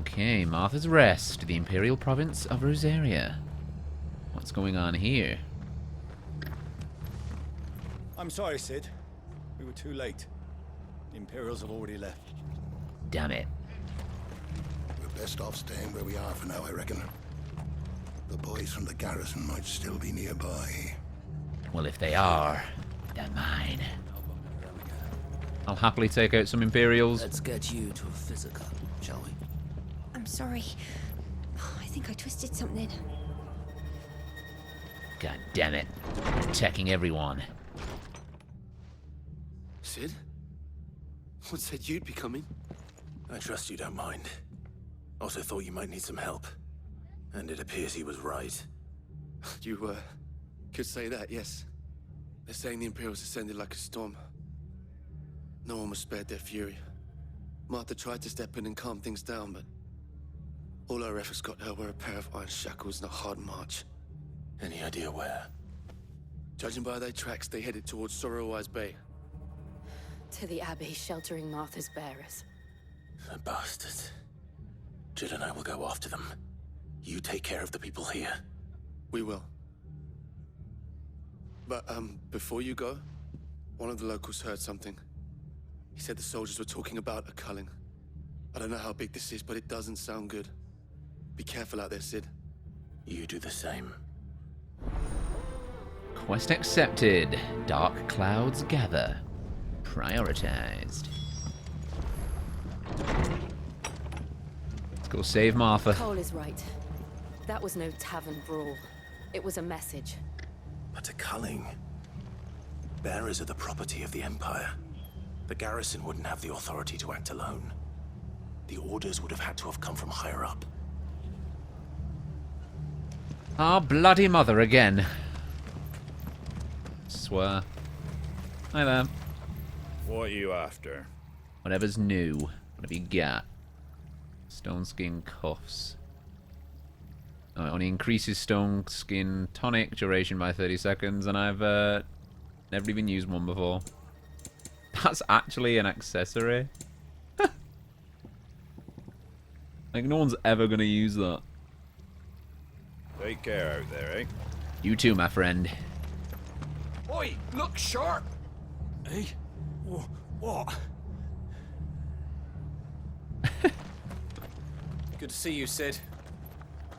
Okay, Martha's Rest, the Imperial Province of Rosaria. What's going on here? I'm sorry, Sid. We were too late. The Imperials have already left. Damn it. We're best off staying where we are for now, I reckon. The boys from the garrison might still be nearby. Well, if they are, they're mine. I'll happily take out some Imperials. Let's get you to a physical, shall we? I'm sorry. I think I twisted something. God damn it. Attacking everyone. Sid? What said you'd be coming? I trust you don't mind. Also thought you might need some help. And it appears he was right. You, could say that, yes. They're saying the Imperials ascended like a storm. No one was spared their fury. Martha tried to step in and calm things down, but all our efforts got her were a pair of iron shackles and a hard march. Any idea where? Judging by their tracks, they headed towards Sorrowwise Bay. To the Abbey, sheltering Martha's bearers. The bastards. Jill and I will go after them. You take care of the people here. We will. But, before you go, one of the locals heard something. He said the soldiers were talking about a culling. I don't know how big this is, but it doesn't sound good. Be careful out there, Sid. You do the same. Quest accepted. Dark clouds gather. Prioritized. Let's go save Martha. Cole is right. That was no tavern brawl. It was a message. But a culling. Bearers are the property of the Empire. The garrison wouldn't have the authority to act alone. The orders would have had to have come from higher up. Our bloody mother again. Swear. Hi there. What are you after? Whatever's new. What have you got? Stone skin cuffs. Oh, it only increases stone skin tonic duration by 30 seconds, and I've never even used one before. That's actually an accessory. Like, no one's ever gonna use that. Take care out there, eh? You too, my friend. Oi, look sharp! Eh? What? Good to see you, Sid.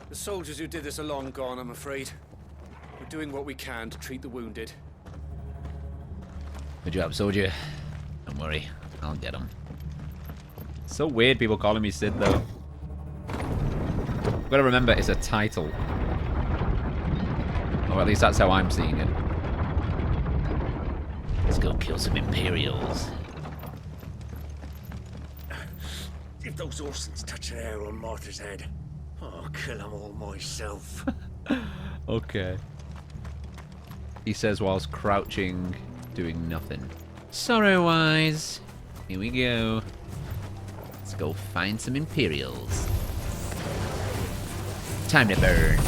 The soldiers who did this are long gone, I'm afraid. We're doing what we can to treat the wounded. Good job, soldier. Don't worry, I'll get him. So weird people calling me Sid, though. Gotta remember, it's a title. Or at least that's how I'm seeing it. Let's go kill some Imperials. If those Orsons touch an arrow on Martha's head, I'll kill them all myself. Okay. He says whilst crouching, doing nothing. Sorrow-wise. Here we go. Let's go find some Imperials. Time to burn.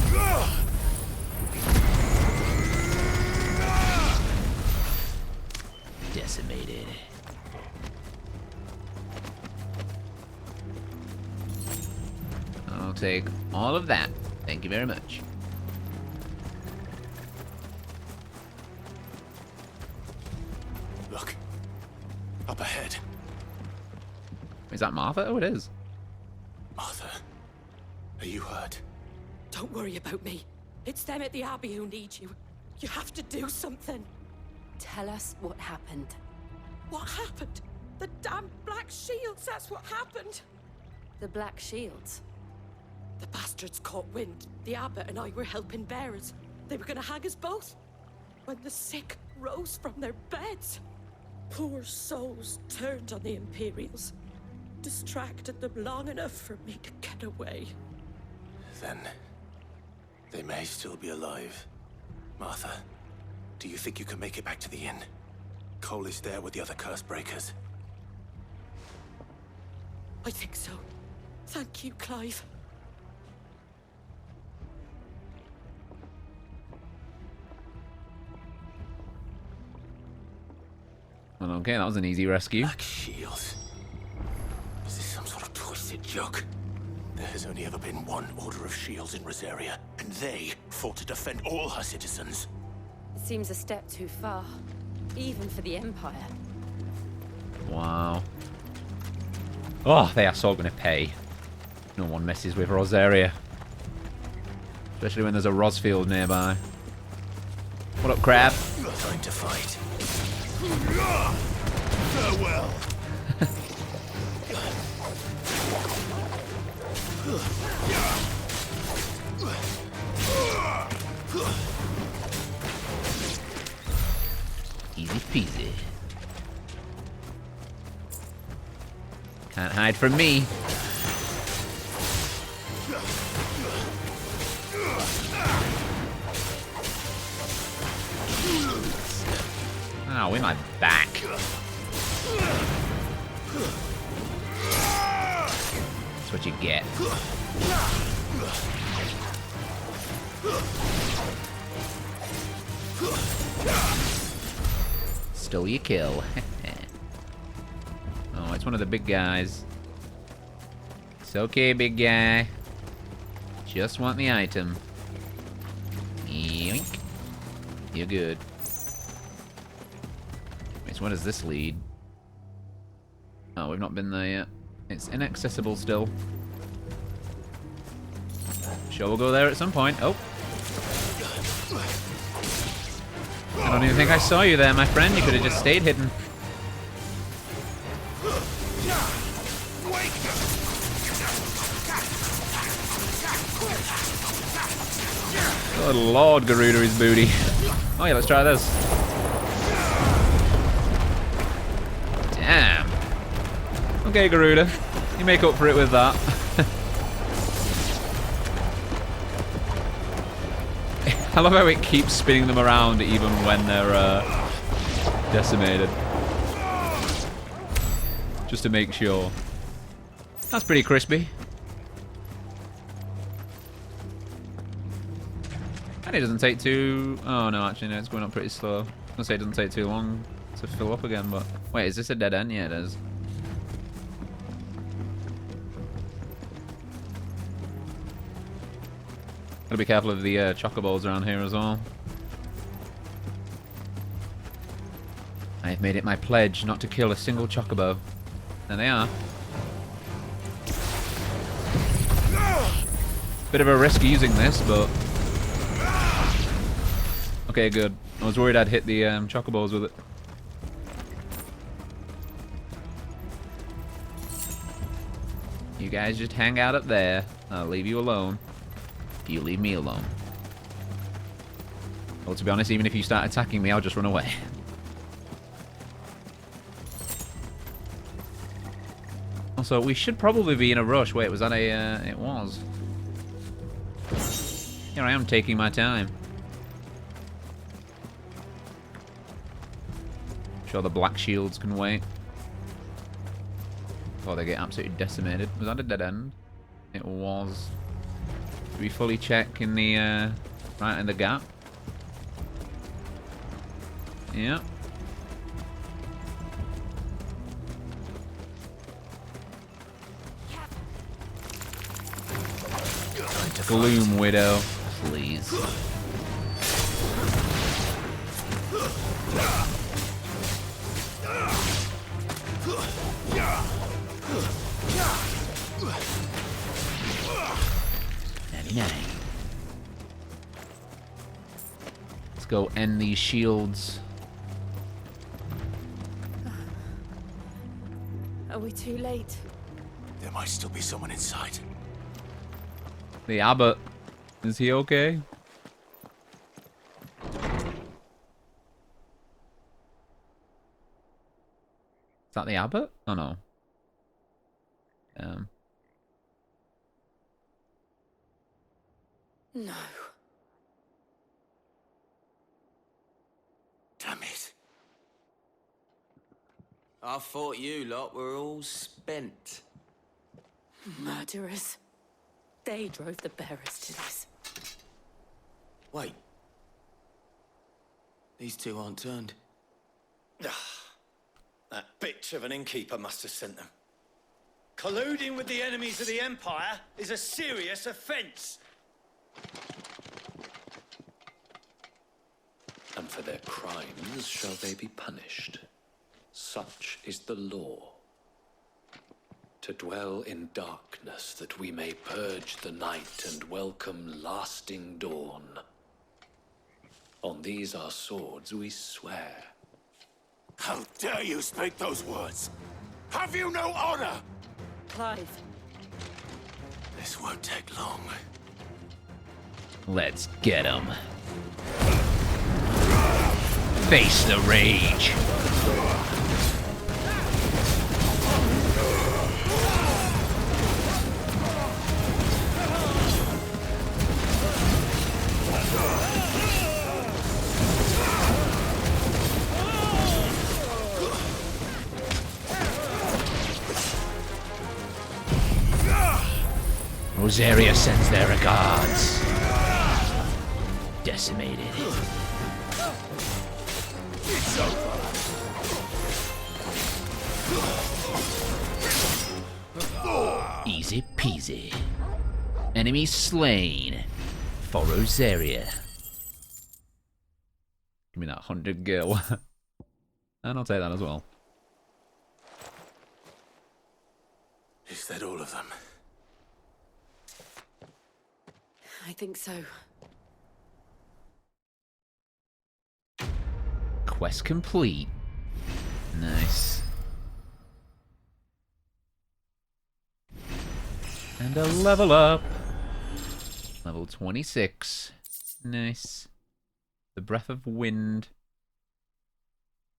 Decimated. I'll take all of that. Thank you very much. Look. Up ahead. Is that Martha? Oh, it is. Martha. Are you hurt? Don't worry about me. It's them at the Abbey who need you. You have to do something. Tell us what happened. What happened? The damn Black Shields, that's what happened. The Black Shields? The bastards caught wind. The abbot and I were helping bearers. They were gonna hang us both. When the sick rose from their beds, poor souls turned on the Imperials. Distracted them long enough for me to get away. Then they may still be alive. Martha, do you think you can make it back to the inn? Cole is there with the other curse breakers. I think so. Thank you, Clive. Well, okay, that was an easy rescue. Black shields. Is this some sort of twisted joke? There has only ever been one Order of Shields in Rosaria, and they fought to defend all her citizens. It seems a step too far, even for the Empire. Wow. Oh, they are so going to pay. No one messes with Rosaria. Especially when there's a Rosfield nearby. What up, Crab? Time to fight. Farewell. Easy peasy. Can't hide from me. Oh, in my back. That's what you get. Stole your kill. Oh, it's one of the big guys. It's okay, big guy. Just want the item. Yoink. You're good. Wait, so where does this lead? Oh, we've not been there yet. It's inaccessible still. Sure, we'll go there at some point. Oh. I don't even think I saw you there, my friend. You could have just stayed hidden. Good lord, Garuda is booty. Oh yeah, let's try this. Damn. Okay, Garuda. You make up for it with that. I love how it keeps spinning them around even when they're decimated. Just to make sure. That's pretty crispy. And it doesn't take too... Oh no, actually no, it's going up pretty slow. I was gonna say it doesn't take too long to fill up again, but... Wait, is this a dead end? Yeah, it is. Gotta be careful of the chocobos around here as well. I have made it my pledge not to kill a single chocobo. There they are. Bit of a risk using this, but... Okay, good. I was worried I'd hit the chocobos with it. You guys just hang out up there. I'll leave you alone. You leave me alone. Well, to be honest, even if you start attacking me, I'll just run away. Also, we should probably be in a rush. Wait, was that a... it was. Here I am taking my time. Sure the black shields can wait. Before they get absolutely decimated. Was that a dead end? It was. Did we fully check in the, right in the gap? Yeah. Gloom Widow, please. Let's go end these shields. Are we too late? There might still be someone inside. The abbot. Is he okay? Is that the abbot? Oh no. No. Damn it. I thought you lot were all spent. Murderers. They drove the bearers to this. Wait. These two aren't turned. That bitch of an innkeeper must have sent them. Colluding with the enemies of the Empire is a serious offense. And for their crimes shall they be punished. Such is the law. To dwell in darkness that we may purge the night and welcome lasting dawn. On these our swords we swear. How dare you speak those words? Have you no honor? Clive. This won't take long. Let's get him. Face the rage. Rosaria sends their regards. Decimated. It's over. Easy peasy. Enemy slain for Rosaria. Give me that 100 gil. And I'll take that as well. Is that all of them? I think so. Quest complete. Nice. And a level up. Level 26. Nice. The Breath of Wind.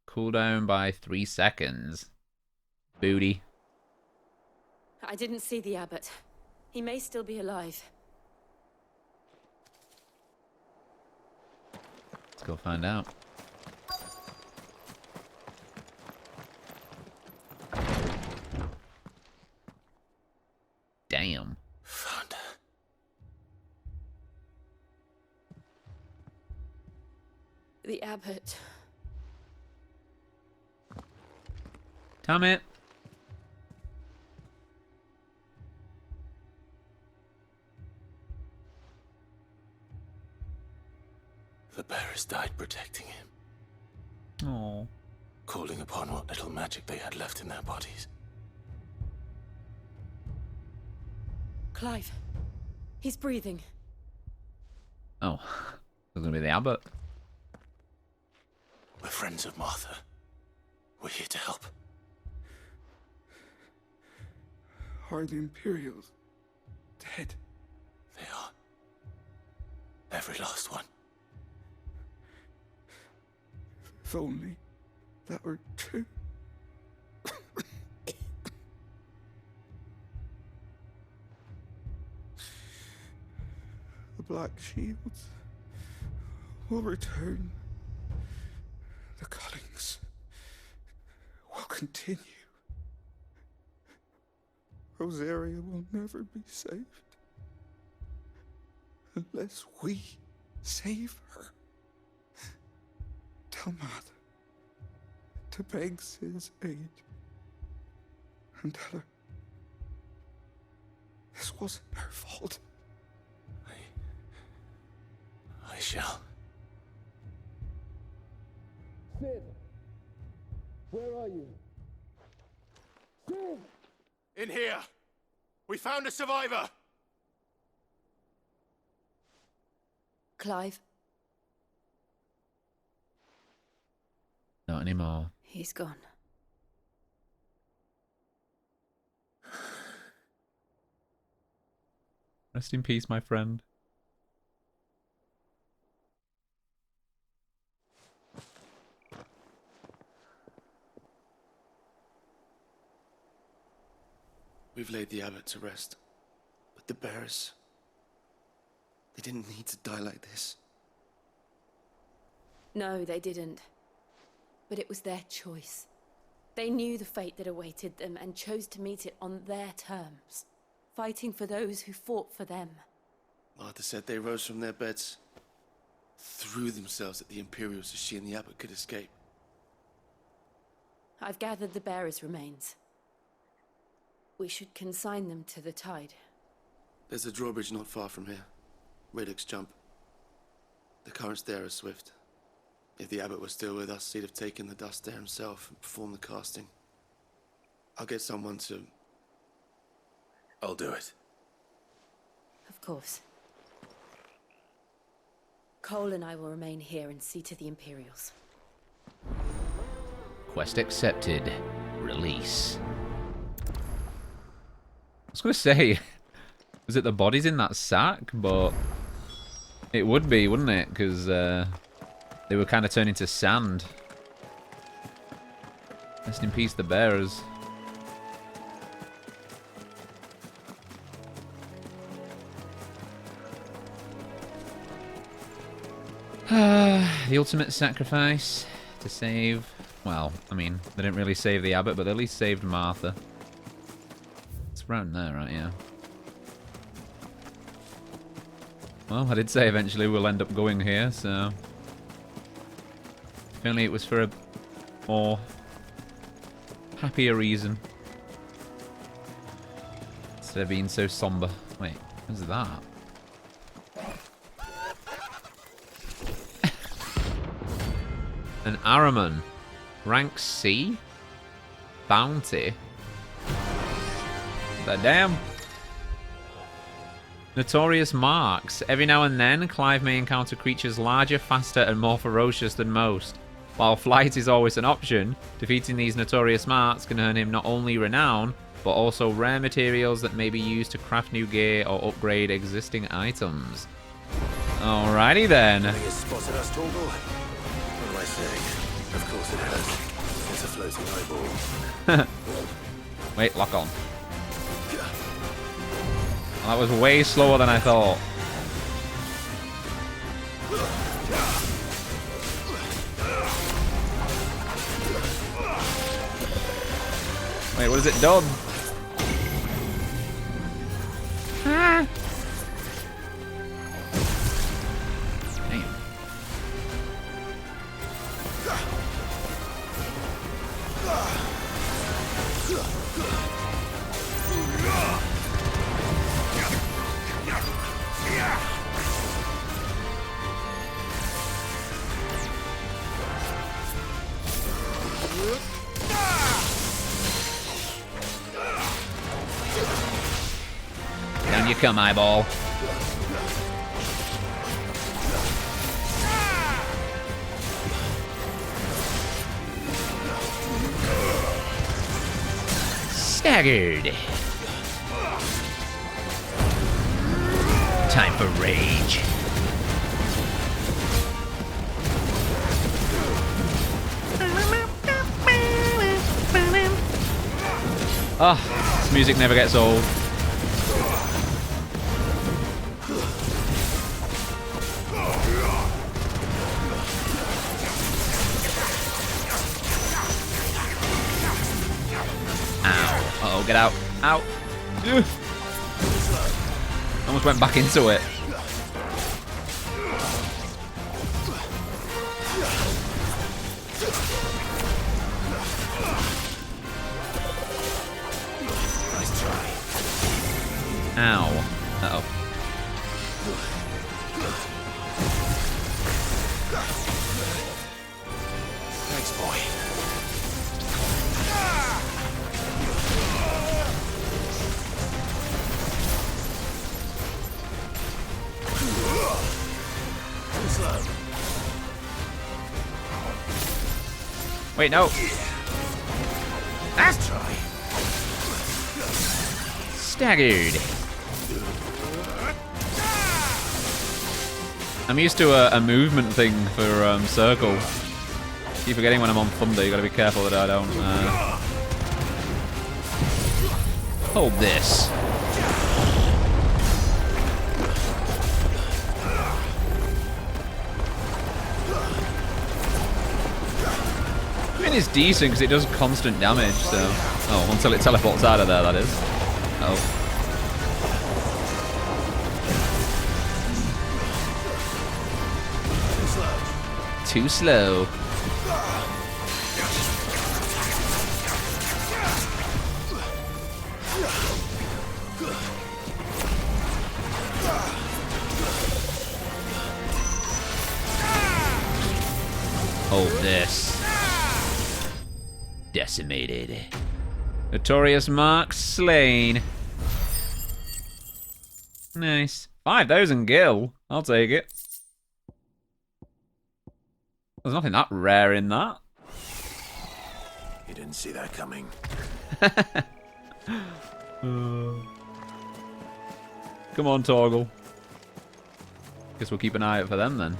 Cooldown by 3 seconds. Booty. I didn't see the abbot. He may still be alive. Let's go find out. Damn. Found her. The abbot. Damn it. The bearers died protecting him, Oh. calling upon what little magic they had left in their bodies. Clive. He's breathing. Oh. It's gonna be the abbot. We're friends of Martha. We're here to help. Are the Imperials dead? They are. Every last one. If only that were true. The Black Shields will return. The cullings will continue. Rosaria will never be saved unless we save her. Tell Matt to beg Sid's aid and tell her this wasn't her fault. I shall. Sid! Where are you? Sid! In here! We found a survivor! Clive. Not anymore. He's gone. Rest in peace, my friend. We've laid the abbot to rest. But the bearers... they didn't need to die like this. No, they didn't. But it was their choice. They knew the fate that awaited them and chose to meet it on their terms, fighting for those who fought for them. Martha said they rose from their beds, threw themselves at the Imperials so she and the abbot could escape. I've gathered the bearers' remains. We should consign them to the tide. There's a drawbridge not far from here. Riddick's Jump. The currents there are swift. If the abbot was still with us, he'd have taken the dust there himself and performed the casting. I'll get someone to... I'll do it. Of course. Cole and I will remain here and see to the Imperials. Quest accepted. Release. I was going to say, was it the bodies in that sack? But it would be, wouldn't it? Because they were kind of turning to sand. Rest in peace, the bearers. The ultimate sacrifice to save... Well, I mean, they didn't really save the abbot, but they at least saved Martha. It's around there, right? Yeah. Well, I did say eventually we'll end up going here, so... If only it was for a more happier reason. Instead of being so somber. Wait, what's that? An Ahriman. Rank C? Bounty? The damn. Notorious marks. Every now and then, Clive may encounter creatures larger, faster, and more ferocious than most. While flight is always an option, defeating these notorious marks can earn him not only renown, but also rare materials that may be used to craft new gear or upgrade existing items. Alrighty then. Nothing has spotted us, Torgal. What am I saying? Of course it has. It's a floating eyeball. Wait, lock on. That was way slower than I thought. Wait, what has it done? Ah. Damn. Down you come, eyeball. Staggered. Time for rage. Oh, this music never gets old. Ow. Uh-oh, get out. Out. Ugh. Almost went back into it. Ow. Uh-oh. Thanks, boy. Wait, no. Let's try. Staggered. I'm used to a movement thing for circle. Keep forgetting when I'm on thunder, you gotta be careful that I don't hold this. I mean, it's decent because it does constant damage, so... Oh, until it teleports out of there, that is. Oh. Too slow. this. Decimated. Notorious mark slain. Nice. 5,000 gil. I'll take it. There's nothing that rare in that. You didn't see that coming. Come on, Torgal. Guess we'll keep an eye out for them then.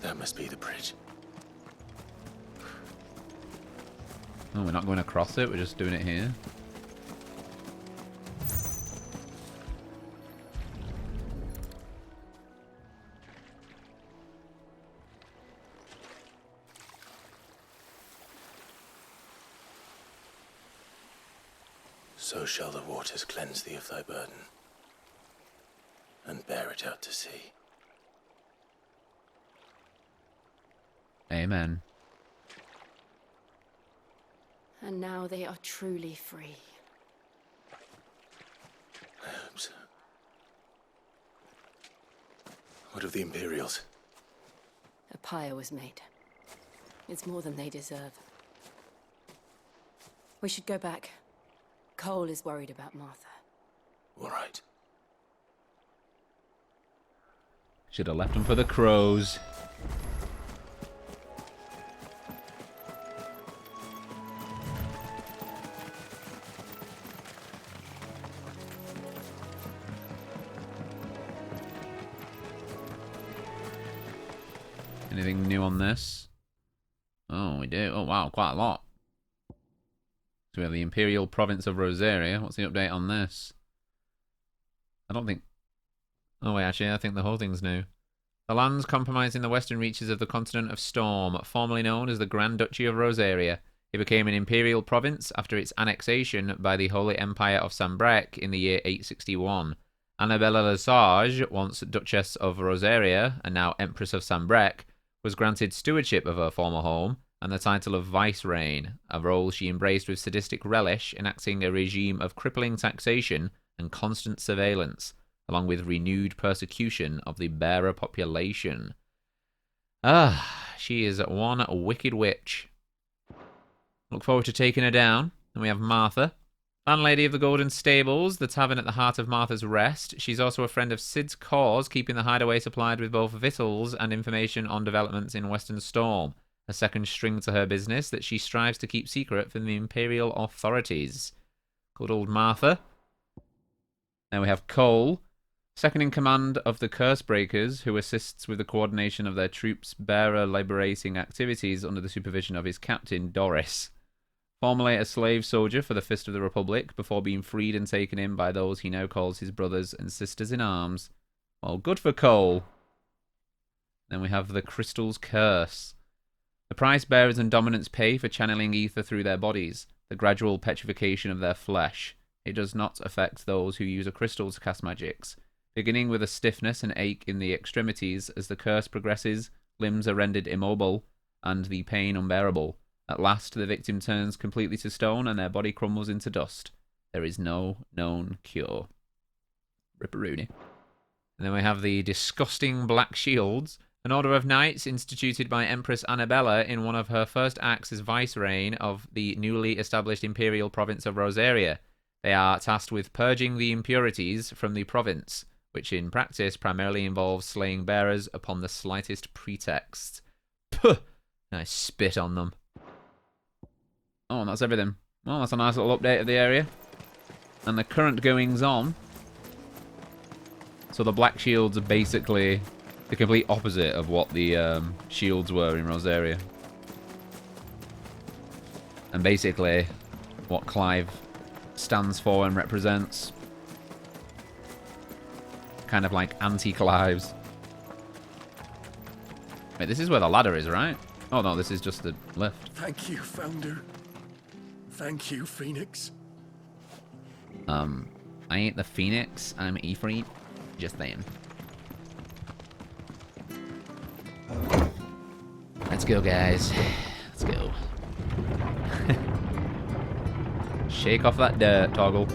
That must be the bridge. Oh, we're not going across it, we're just doing it here. So shall the waters cleanse thee of thy burden, and bear it out to sea. Amen. And now they are truly free. I hope so. What of the Imperials? A pyre was made. It's more than they deserve. We should go back. Cole is worried about Martha. All right. Should have left them for the crows. Anything new on this? Oh, we do. Oh, wow, quite a lot. So we have the Imperial Province of Rosaria. What's the update on this? I don't think... Oh, wait, actually, I think the whole thing's new. The lands comprising the western reaches of the continent of Storm, formerly known as the Grand Duchy of Rosaria. It became an imperial province after its annexation by the Holy Empire of Sambrec in the year 861. Annabella Lesage, once Duchess of Rosaria and now Empress of Sambrec, was granted stewardship of her former home and the title of Vicereine, a role she embraced with sadistic relish, enacting a regime of crippling taxation and constant surveillance, along with renewed persecution of the bearer population. Ah, she is one wicked witch. Look forward to taking her down. And we have Martha, landlady of the Golden Stables, the tavern at the heart of Martha's Rest. She's also a friend of Sid's cause, keeping the hideaway supplied with both victuals and information on developments in Western Storm, a second string to her business that she strives to keep secret from the Imperial authorities. Good old Martha. Then we have Cole, second in command of the Cursebreakers, who assists with the coordination of their troops' bearer liberating activities under the supervision of his captain, Doris. Formerly a slave soldier for the Fist of the Republic, before being freed and taken in by those he now calls his brothers and sisters in arms. Well, good for Cole. Then we have the Crystal's Curse. The price bearers and dominants pay for channeling ether through their bodies, the gradual petrification of their flesh. It does not affect those who use a crystal to cast magics. Beginning with a stiffness and ache in the extremities, as the curse progresses, limbs are rendered immobile, and the pain unbearable. At last, the victim turns completely to stone, and their body crumbles into dust. There is no known cure. Ripperoonie. And then we have the Disgusting Black Shields, an order of knights instituted by Empress Annabella in one of her first acts as vicereine of the newly established imperial province of Rosaria. They are tasked with purging the impurities from the province, which in practice primarily involves slaying bearers upon the slightest pretext. Puh! I spit on them. Oh, and that's everything. Well, that's a nice little update of the area. And the current goings on. So the Black Shields are basically the complete opposite of what the shields were in Rosaria. And basically what Clive stands for and represents. Kind of like anti-Clives. Wait, this is where the ladder is, right? Oh no, this is just the lift. Thank you, Founder. Thank you, Phoenix. I ain't the Phoenix, I'm Ifrit. Just saying. Let's go, guys. Let's go. Shake off that dirt, Toggle.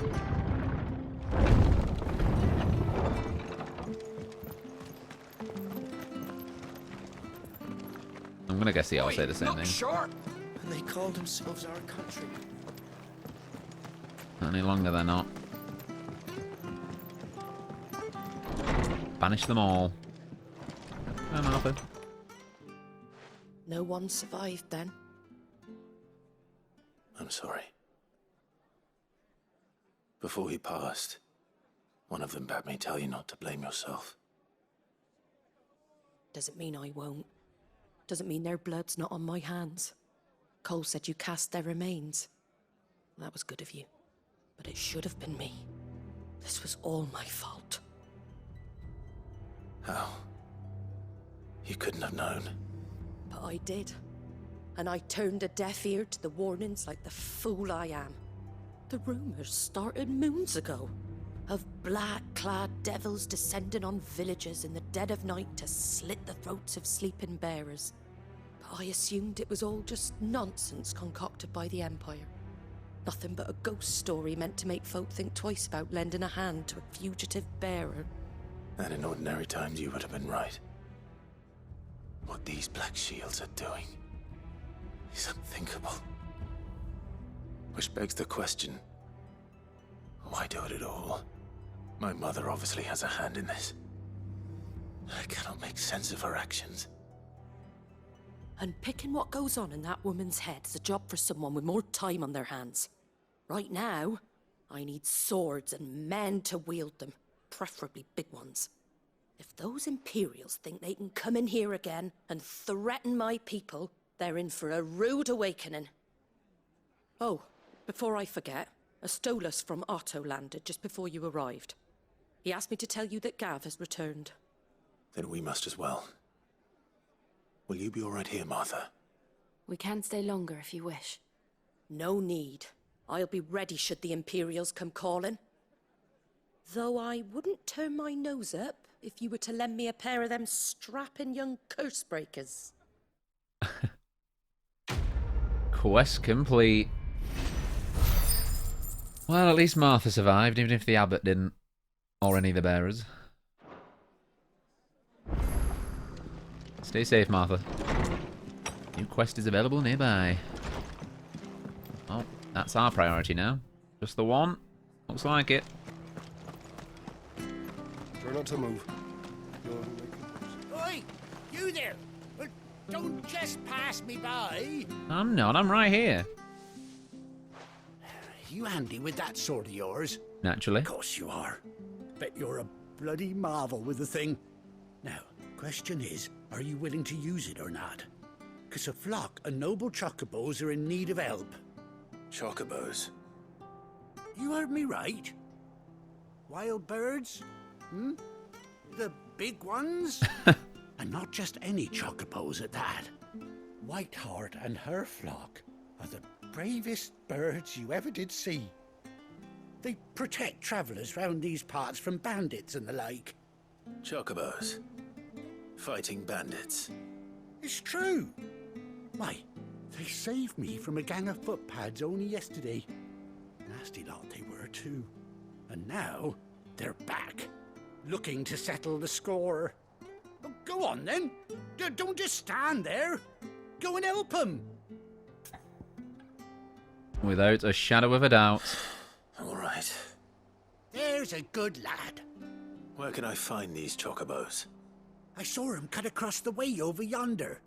gonna guess they all say the same thing. Sharp. And they called themselves our country. Not any longer, they're not. Banish them all. Oh, Martha. No one survived then. I'm sorry. Before he passed, one of them bade me tell you not to blame yourself. Doesn't mean I won't. Doesn't mean their blood's not on my hands. Cole said you cast their remains. That was good of you. But it should have been me. This was all my fault. How? You couldn't have known. But I did. And I turned a deaf ear to the warnings like the fool I am. The rumors started moons ago. Of black-clad devils descending on villages in the dead of night to slit the throats of sleeping bearers. But I assumed it was all just nonsense concocted by the Empire. Nothing but a ghost story meant to make folk think twice about lending a hand to a fugitive bearer. And in ordinary times you would have been right. What these Black Shields are doing is unthinkable. Which begs the question, why do it at all? My mother obviously has a hand in this. I cannot make sense of her actions. Unpicking what goes on in that woman's head is a job for someone with more time on their hands. Right now, I need swords and men to wield them, preferably big ones. If those Imperials think they can come in here again and threaten my people, they're in for a rude awakening. Oh, before I forget, a Stolas from Otto landed just before you arrived. He asked me to tell you that Gav has returned. Then we must as well. Will you be all right here, Martha? We can stay longer if you wish. No need. I'll be ready should the Imperials come calling. Though I wouldn't turn my nose up if you were to lend me a pair of them strapping young curse breakers. Quest complete. Well, at least Martha survived, even if the abbot didn't. Or any of the bearers. Stay safe, Martha. New quest is available nearby. Oh, that's our priority now. Just the one. Looks like it. Try not to move. Oi! You there! Well, don't just pass me by. I'm not, I'm right here. You handy with that sword of yours? Naturally. Of course you are. Bet you're a bloody marvel with the thing. Now, question is, are you willing to use it or not? 'Cause a flock of noble chocobos are in need of help. Chocobos? You heard me right. Wild birds? Hmm? The big ones? And not just any chocobos at that. Whiteheart and her flock are the bravest birds you ever did see. They protect travellers round these parts from bandits and the like. Chocobos? Fighting bandits? It's true. Why, they saved me from a gang of footpads only yesterday. Nasty lot they were too. And now, they're back, looking to settle the score. Oh, go on then. Don't just stand there. Go and help them. Without a shadow of a doubt. All right. There's a good lad. Where can I find these chocobos? I saw him cut across the way over yonder.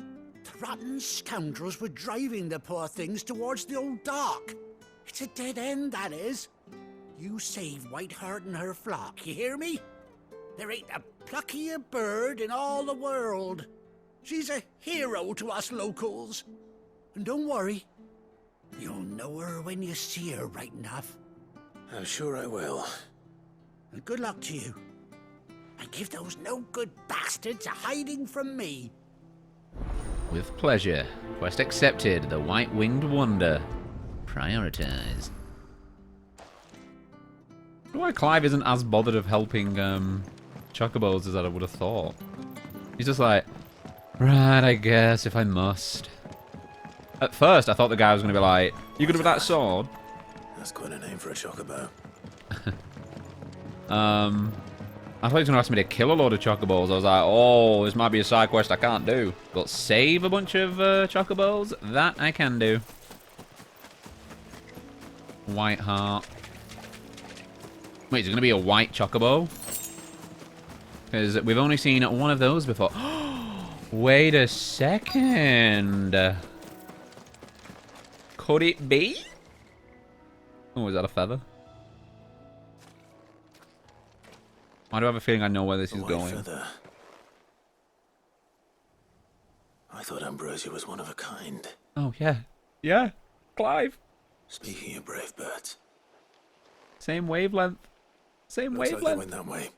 The rotten scoundrels were driving the poor things towards the old dock. It's a dead end, that is. You save Whiteheart and her flock, you hear me? There ain't a pluckier bird in all the world. She's a hero to us locals. And don't worry, you'll know her when you see her right enough. I'm sure I will. And good luck to you. And give those no-good bastards a hiding from me. With pleasure. Quest accepted. The White-Winged Wonder. Prioritize. Why Clive isn't as bothered of helping chocobos as I would have thought. He's just like, right, I guess, if I must. At first, I thought the guy was going to be like, you good with that sword? That's quite a name for a chocobo. I thought he was going to ask me to kill a load of chocobos. I was like, oh, this might be a side quest I can't do. But save a bunch of chocobos? That I can do. White heart. Wait, is it going to be a white chocobo? Because we've only seen one of those before. Wait a second. Could it be? Oh, is that a feather? Why do I have a feeling I know where this is going? Feather. I thought Ambrosia was one of a kind. Oh, yeah. Yeah. Clive. Speaking of brave birds. Same wavelength. Same Looks wavelength. like they went that way.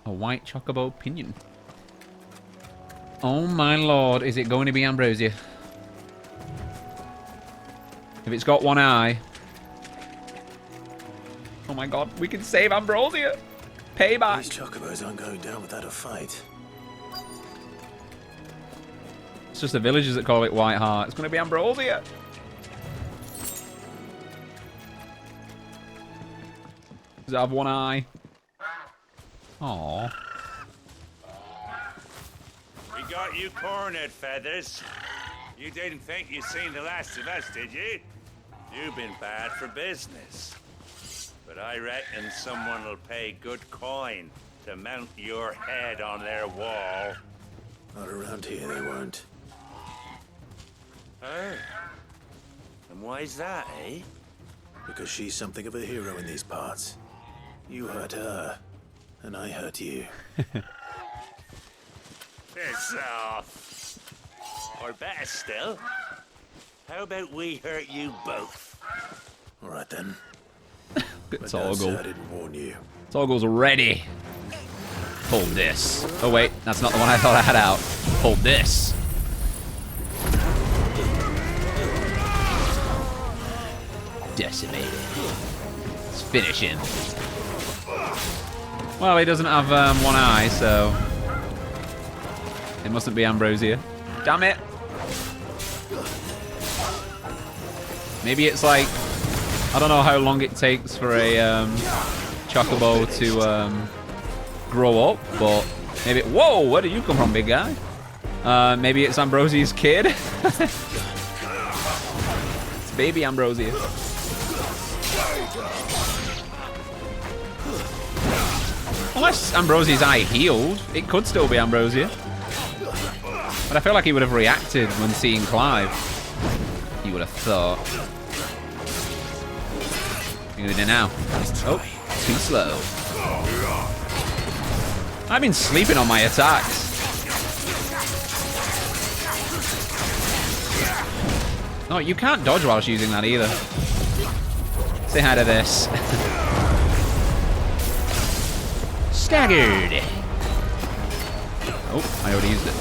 A white chocobo pinion. Oh my lord, is it going to be Ambrosia? If it's got one eye. Oh my god, we can save Ambrosia. Payback. These chocobos aren't going down without a fight. It's just the villagers that call it White Heart. It's going to be Ambrosia. Does it have one eye? Aww. We got you cornered, Feathers. You didn't think you'd seen the last of us, did you? You've been bad for business. But I reckon someone will pay good coin to mount your head on their wall. Not around here, they won't. Oh. And why's that, eh? Because she's something of a hero in these parts. You hurt her, and I hurt you. Piss off. Or better still, how about we hurt you both? All right then. Toggle. I didn't warn you. Toggle's ready. Hold this. Oh wait, that's not the one I thought I had out. Hold this. Decimated. Let's finish him. Well, he doesn't have one eye, so it mustn't be Ambrosia. Damn it! Maybe it's like, I don't know how long it takes for a chocobo to grow up, but maybe. Whoa! Where did you come from, big guy? Maybe it's Ambrosia's kid. It's baby Ambrosia. Unless Ambrosia's eye healed, it could still be Ambrosia. But I feel like he would have reacted when seeing Clive. You would have thought. You in there now. Oh, too slow. I've been sleeping on my attacks. Oh, you can't dodge whilst using that either. Say hi to this. Staggered. Oh, I already used it.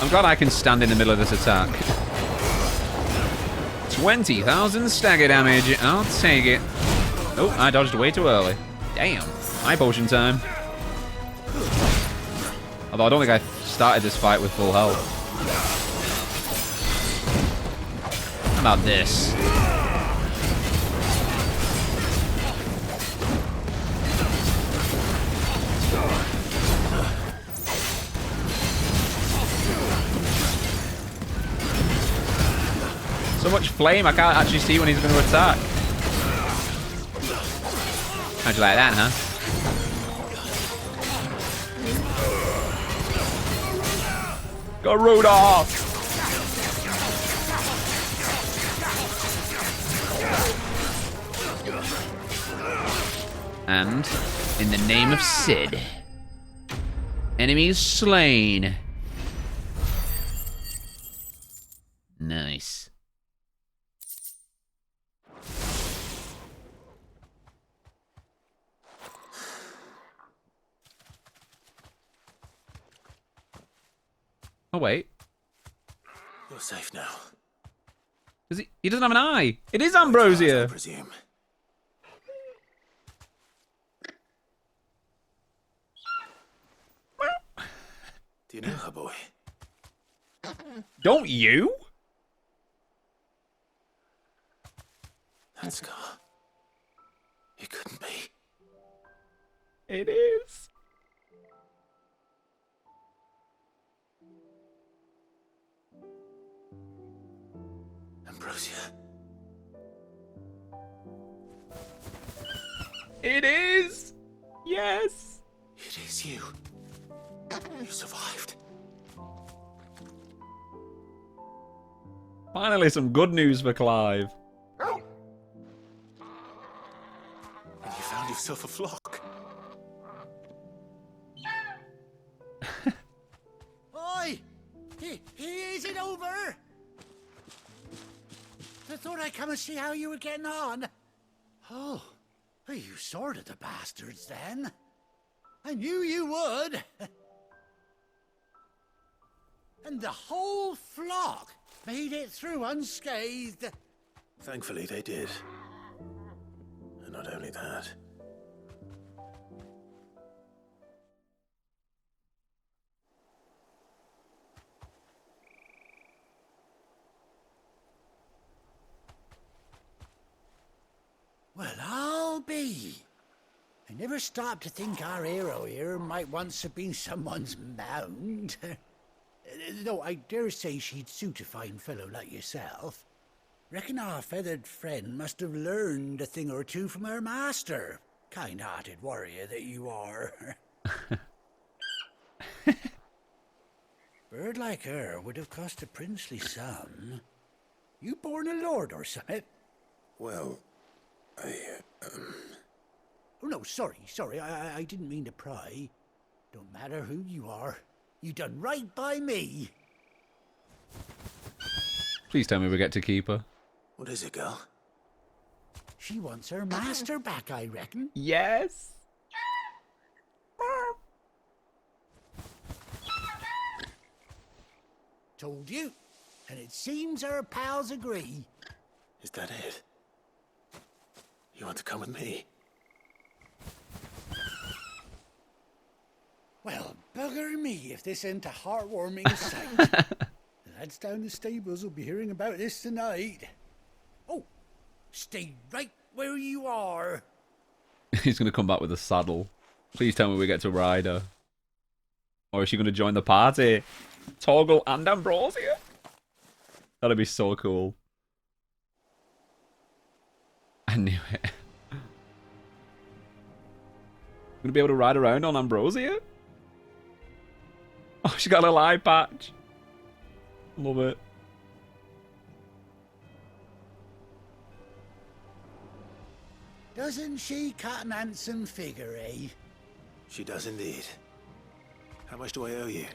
I'm glad I can stand in the middle of this attack. 20,000 stagger damage. I'll take it. Oh, I dodged way too early. Damn. High potion time. Although I don't think I started this fight with full health. How about this? So much flame, I can't actually see when he's going to attack. How'd you like that, huh? Go Rudolph! And, in the name of Sid, enemies slain. Nice. Oh, wait. You're safe now. Does he doesn't have an eye. It is Ambrosia. I presume. Do you know her, boy? Don't you? That scar. It couldn't be. It is. Ambrosia. It is. Yes. It is you. You survived. Finally, some good news for Clive. And you found yourself a flock. Oi! Is it over? I thought I'd come and see how you were getting on. Oh, you sorted the bastards then. I knew you would. And the whole flock made it through unscathed. Thankfully, they did. And not only that. Well, I'll be. I never stopped to think our hero here might once have been someone's mount. Though I dare say she'd suit a fine fellow like yourself. Reckon our feathered friend must have learned a thing or two from her master. Kind-hearted warrior that you are. Bird like her would have cost a princely sum. You born a lord or something? Well, Oh, no, sorry. I didn't mean to pry. Don't matter who you are. You done right by me. Please tell me we get to keep her. What is it, girl? She wants her master back, I reckon. Yes. Told you. And it seems her pals agree. Is that it? You want to come with me? Well, bugger me if this ain't a heartwarming sight. The lads down the stables will be hearing about this tonight. Oh, stay right where you are. He's going to come back with a saddle. Please tell me we get to ride her. Or is she going to join the party? Torgal and Ambrosia? That'd be so cool. I knew it. Gonna be able to ride around on Ambrosia? Oh, she got a little eye patch. Love it. Doesn't she cut an handsome figure, eh? She does indeed. How much do I owe you?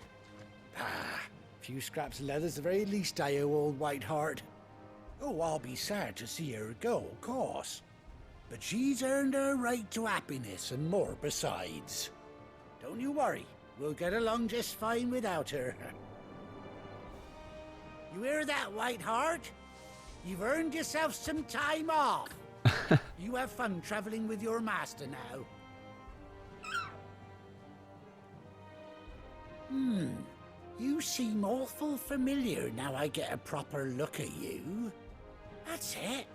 Ah, a few scraps of leather's the very least I owe old Whiteheart. Oh, I'll be sad to see her go, of course. But she's earned her right to happiness and more besides. Don't you worry, we'll get along just fine without her. You hear that, Whiteheart? You've earned yourself some time off. You have fun traveling with your master now. You seem awful familiar now I get a proper look at you. That's it.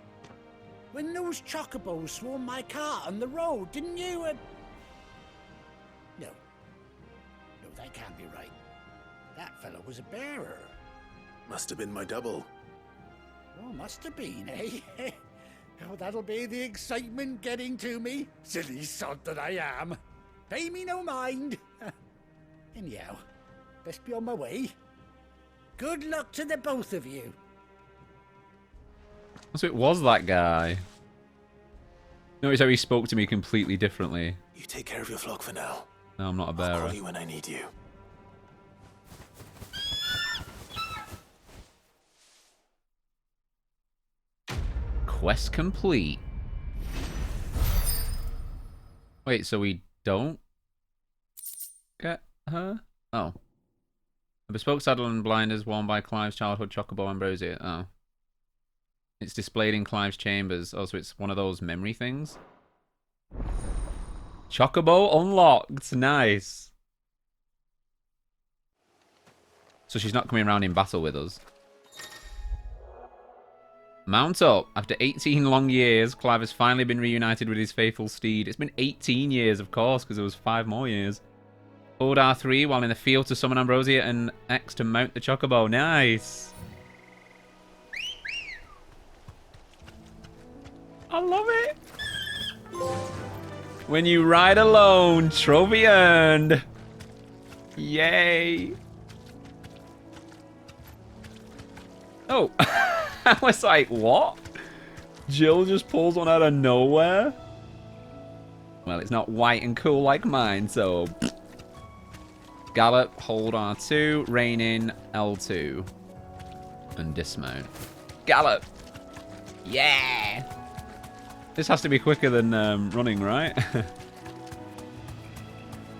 When those chocobos swarmed my cart on the road, didn't you? No, that can't be right. That fellow was a bearer. Must have been my double. Oh, must have been, eh? Oh, that'll be the excitement getting to me. Silly sod that I am. Pay me no mind. Anyhow, best be on my way. Good luck to the both of you. So it was that guy. Notice how he spoke to me completely differently. You take care of your flock for now. No, I'm not a bearer. I'll call you when I need you. Quest complete. Wait, so we don't get her? Oh. A bespoke saddle and blinders worn by Clive's childhood chocobo Ambrosia. Oh. It's displayed in Clive's chambers. Oh, so it's one of those memory things. Chocobo unlocked. Nice. So she's not coming around in battle with us. Mount up. After 18 long years, Clive has finally been reunited with his faithful steed. It's been 18 years, of course, because it was 5 more years. Hold R3 while in the field to summon Ambrosia and X to mount the Chocobo. Nice. I love it. When you ride alone, trophy earned. Yay. Oh. I was like, what? Jill just pulls one out of nowhere? Well, it's not white and cool like mine, so... Gallop, hold R2, rein in L2. And dismount. Gallop! Yeah! This has to be quicker than running, right?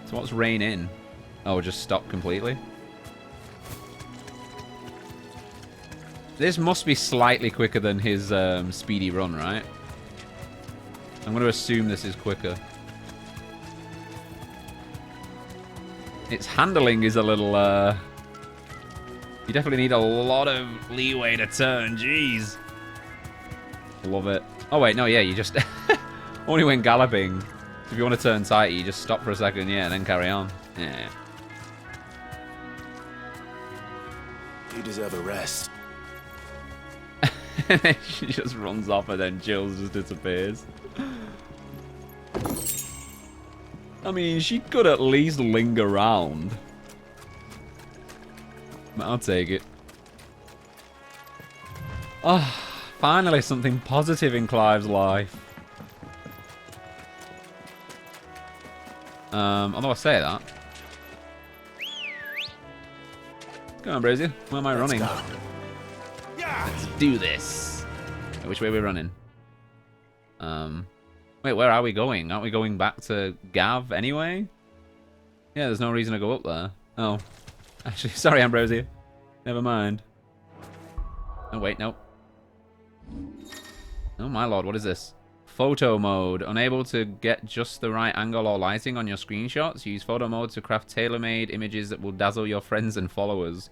So what's rein in? Oh, just stop completely? This must be slightly quicker than his speedy run, right? I'm going to assume this is quicker. Its handling is a little... You definitely need a lot of leeway to turn. Jeez. Love it. Oh, wait. No, yeah, you just... Only when galloping. If you want to turn tight, you just stop for a second, yeah, and then carry on. Yeah. You deserve a rest. She just runs off and then Jill just disappears. I mean, she could at least linger around. I'll take it. Oh, finally something positive in Clive's life. Although I say that. Come on, Brazier. Where am I running? Go. Let's do this. Which way are we running? Wait, where are we going? Aren't we going back to Gav anyway? Yeah, there's no reason to go up there. Oh. Actually, sorry, Ambrosia. Never mind. Oh, wait, nope. Oh, my lord, what is this? Photo mode. Unable to get just the right angle or lighting on your screenshots? Use photo mode to craft tailor-made images that will dazzle your friends and followers.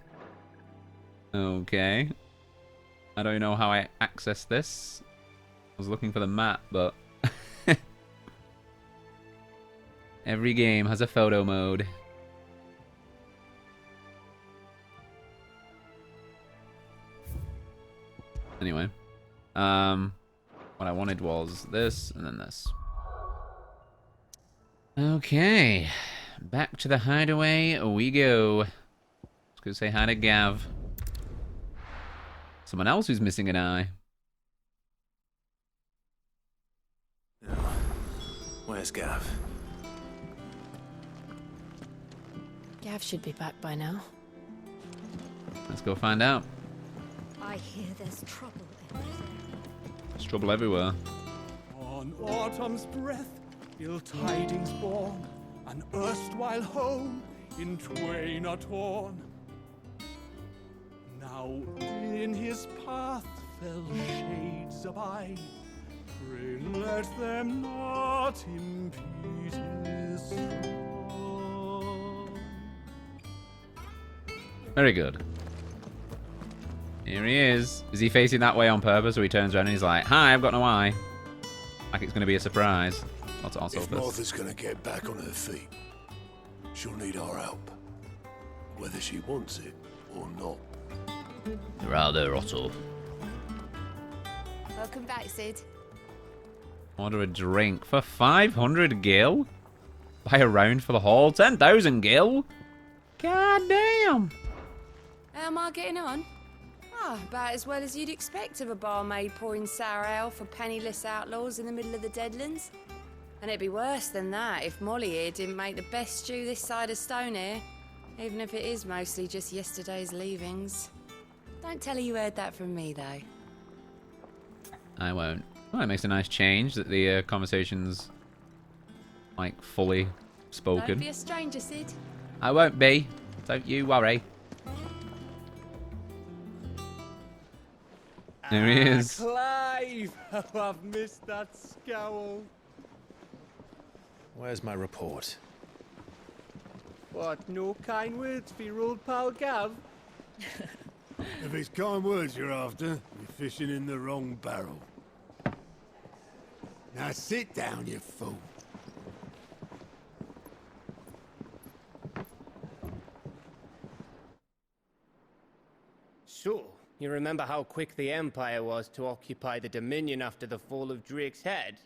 Okay. I don't know how I access this. I was looking for the map, but... Every game has a photo mode. Anyway. What I wanted was this, and then this. Okay. Back to the hideaway we go. Let's go say hi to Gav. Someone else who's missing an eye. Where's Gav? Gav should be back by now. Let's go find out. I hear there's trouble everywhere. There's trouble everywhere. On autumn's breath, ill tidings born, an erstwhile home in twain are torn. Now in his path fell shades abide, pray let them not impede his throne. Very good. Here he is. Is he facing that way on purpose, or he turns around and he's like, "Hi, I've got no eye." Like it's going to be a surprise. If Martha's going to get back on her feet, she'll need our help. Whether she wants it or not. Rather, Otto. Welcome back, Sid. Order a drink for 500 gil? Buy a round for the haul? 10,000 gil? God damn. How am I getting on? Ah, about as well as you'd expect of a barmaid pouring sour ale for penniless outlaws in the middle of the Deadlands. And it'd be worse than that if Molly here didn't make the best stew this side of Stone here, even if it is mostly just yesterday's leavings. Don't tell her you heard that from me, though. I won't. Well, it makes a nice change that the conversation's, like, fully spoken. Don't be a stranger, Sid. I won't be. Don't you worry. There he is. Clive! Oh, I've missed that scowl. Where's my report? What, no kind words for your old pal Gav? If it's kind words you're after, you're fishing in the wrong barrel. Now sit down, you fool. So, you remember how quick the Empire was to occupy the Dominion after the fall of Drake's head?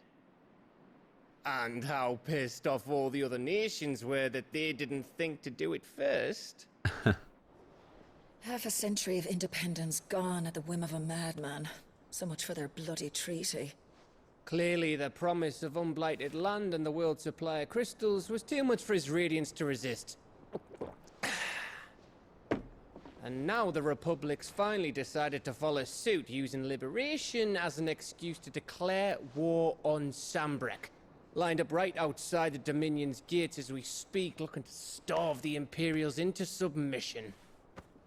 And how pissed off all the other nations were that they didn't think to do it first? Half a century of independence gone at the whim of a madman. So much for their bloody treaty. Clearly, the promise of unblighted land and the world's supply of crystals was too much for his radiance to resist. And now the Republic's finally decided to follow suit, using liberation as an excuse to declare war on Sambrek. Lined up right outside the Dominion's gates as we speak, looking to starve the Imperials into submission.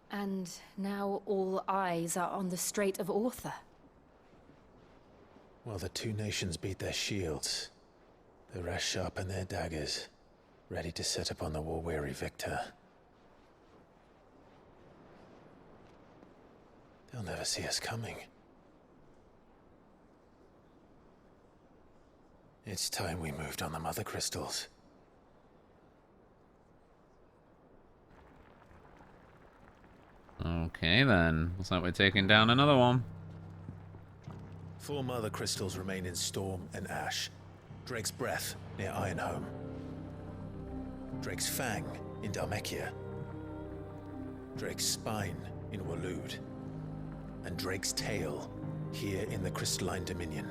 And now all eyes are on the Strait of Author. While the two nations beat their shields, the rest sharpen their daggers, ready to set upon the war-weary victor. They'll never see us coming. It's time we moved on the mother crystals. Okay then, looks like we're taking down another one. 4 mother crystals remain in Storm and Ash. Drake's Breath near Ironhome. Drake's Fang in Dhalmekia. Drake's Spine in Waloed. And Drake's Tail here in the Crystalline Dominion.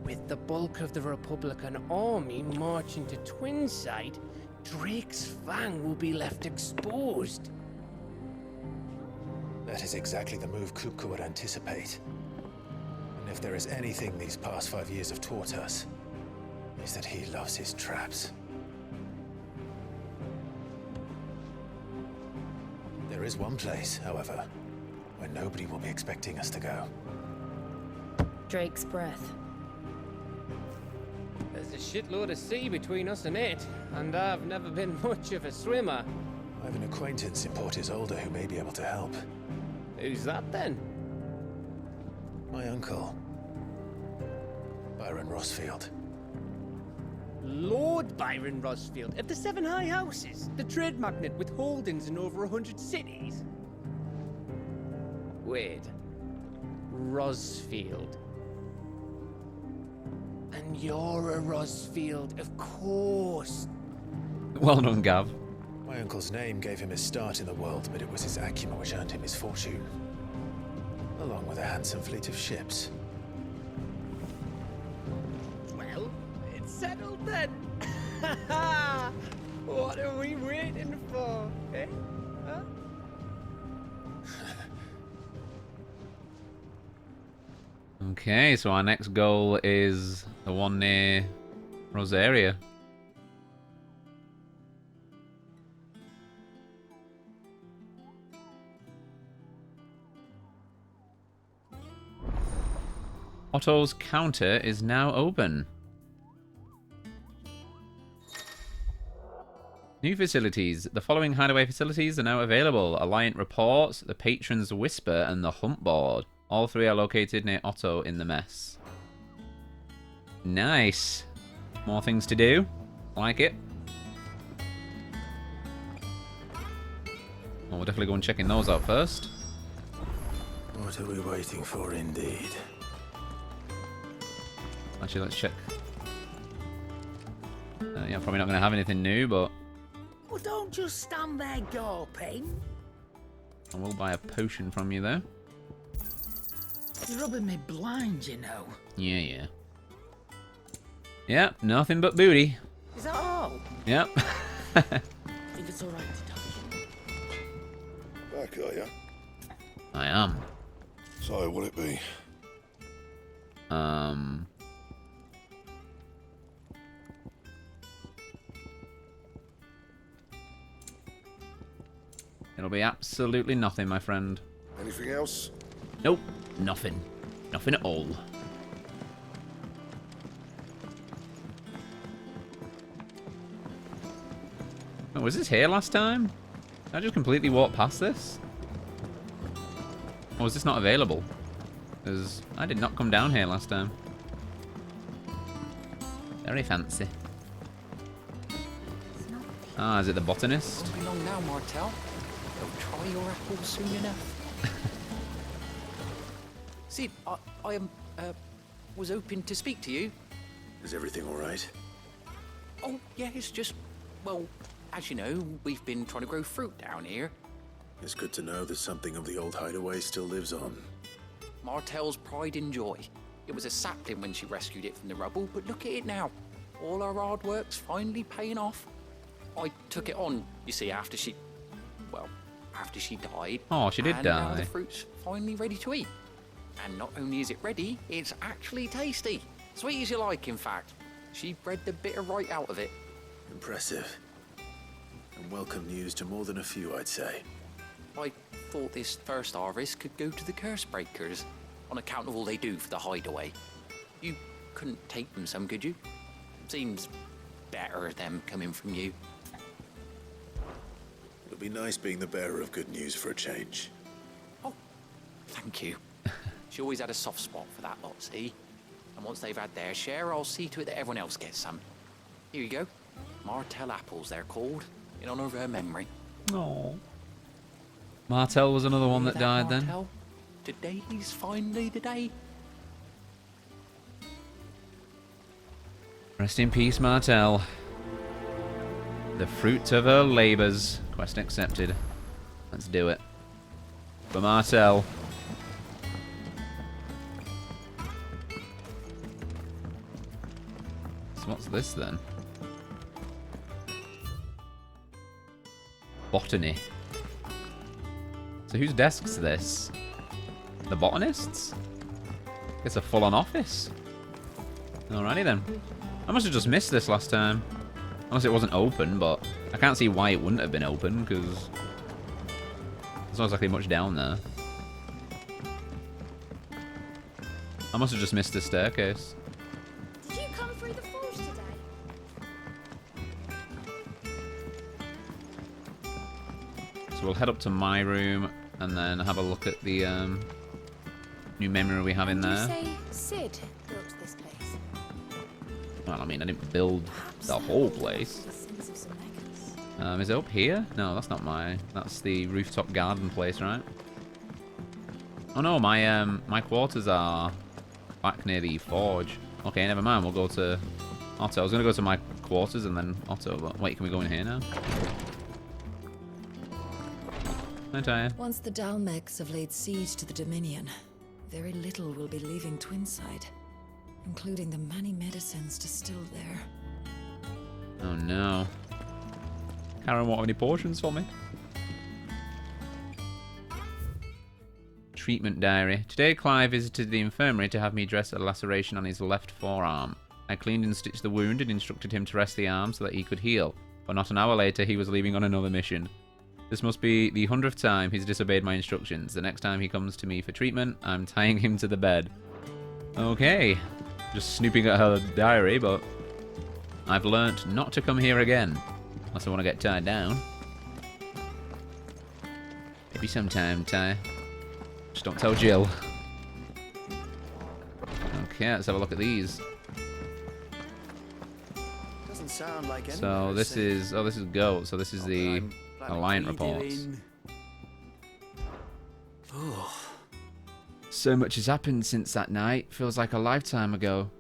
With the bulk of the Republican army marching to Twinside, Drake's Fang will be left exposed. That is exactly the move Kupka would anticipate. And if there is anything these past 5 years have taught us, is that he loves his traps. There is one place, however, where nobody will be expecting us to go. Drake's Breath. There's a shitload of sea between us and it, and I've never been much of a swimmer. I have an acquaintance in Port Isolde who may be able to help. Who's that then? My uncle, Byron Rosfield. Lord Byron Rosfield of the 7 High Houses, the trade magnate with holdings in over 100 cities. Wait, Rosfield. And you're a Rosfield, of course. Well done, Gav. My uncle's name gave him his start in the world, but it was his acumen which earned him his fortune. Along with a handsome fleet of ships. Well, it's settled then. What are we waiting for, eh? Huh? Okay, so our next goal is the one near Rosaria. Otto's counter is now open. New facilities. The following hideaway facilities are now available. Alliant Reports, the Patron's Whisper, and the Hunt Board. All 3 are located near Otto in the mess. Nice. More things to do. Like it. Well, we'll definitely go and checking those out first. What are we waiting for, indeed? Actually, let's check. Yeah, probably not going to have anything new, but Well, don't just stand there gawping. I will buy a potion from you, though. You're rubbing me blind, you know. Yeah. Yep, nothing but booty. Is that all? Yep. If it's all right to touch. Back, are you? I am. So, will it be? It'll be absolutely nothing, my friend. Anything else? Nope, nothing. Nothing at all. Oh, was this here last time? I just completely walk past this? Or is this not available? Because I did not come down here last time. Very fancy. Ah, is it the botanist? Won't be long now, Martel. They'll try your apples soon enough. Sid, I was hoping to speak to you. Is everything all right? Oh, yeah, it's just, well, as you know, we've been trying to grow fruit down here. It's good to know that something of the old hideaway still lives on. Martel's pride and joy. It was a sapling when she rescued it from the rubble, but look at it now. All our hard work's finally paying off. I took it on, you see, after she died. Oh, she did and die. Now the fruit's finally ready to eat. And not only is it ready, it's actually tasty. Sweet as you like, in fact. She bred the bitter right out of it. Impressive. And welcome news to more than a few, I'd say. I thought this first harvest could go to the curse breakers, on account of all they do for the hideaway. You couldn't take them some, could you? Seems better them coming from you. It'll be nice being the bearer of good news for a change. Thank you. She always had a soft spot for that lot, see? And once they've had their share, I'll see to it that everyone else gets some. Here you go. Martel apples, they're called, in honor of her memory. Oh. Martel was another one that died then. Martel? Today's finally the day. Rest in peace, Martel. The fruit of her labours. Quest accepted. Let's do it. For Martel. So what's this then? Botany. So whose desk's this? The botanists? It's a full-on office. Alrighty then. I must have just missed this last time. Unless it wasn't open, but I can't see why it wouldn't have been open, because there's not exactly much down there. I must have just missed the staircase. Did you come through the forge today? So we'll head up to my room and then have a look at the new memory we have in there. Did you say Sid built this place? Well, I mean, I didn't build the whole place. Is it up here? No, that's not my... That's the rooftop garden place, right? Oh no, my quarters are back near the forge. Okay, never mind. We'll go to Otto. I was going to go to my quarters and then Otto, but wait, can we go in here now? Hi, Taya. Once the Dalmecs have laid siege to the Dominion, very little will be leaving Twinside, including the many medicines distilled there. Oh no. Karen won't have any potions for me. Treatment diary. Today Clive visited the infirmary to have me dress a laceration on his left forearm. I cleaned and stitched the wound and instructed him to rest the arm so that he could heal. But not an hour later he was leaving on another mission. This must be the 100th time he's disobeyed my instructions. The next time he comes to me for treatment, I'm tying him to the bed. Okay. Just snooping at her diary, but I've learnt not to come here again. Unless I want to get tied down. Maybe sometime, Ty. Just don't tell Jill. Okay, let's have a look at these. Doesn't sound like anything. So this is... Oh, this is GOAT. So this is the Alliant reports. So much has happened since that night. Feels like a lifetime ago.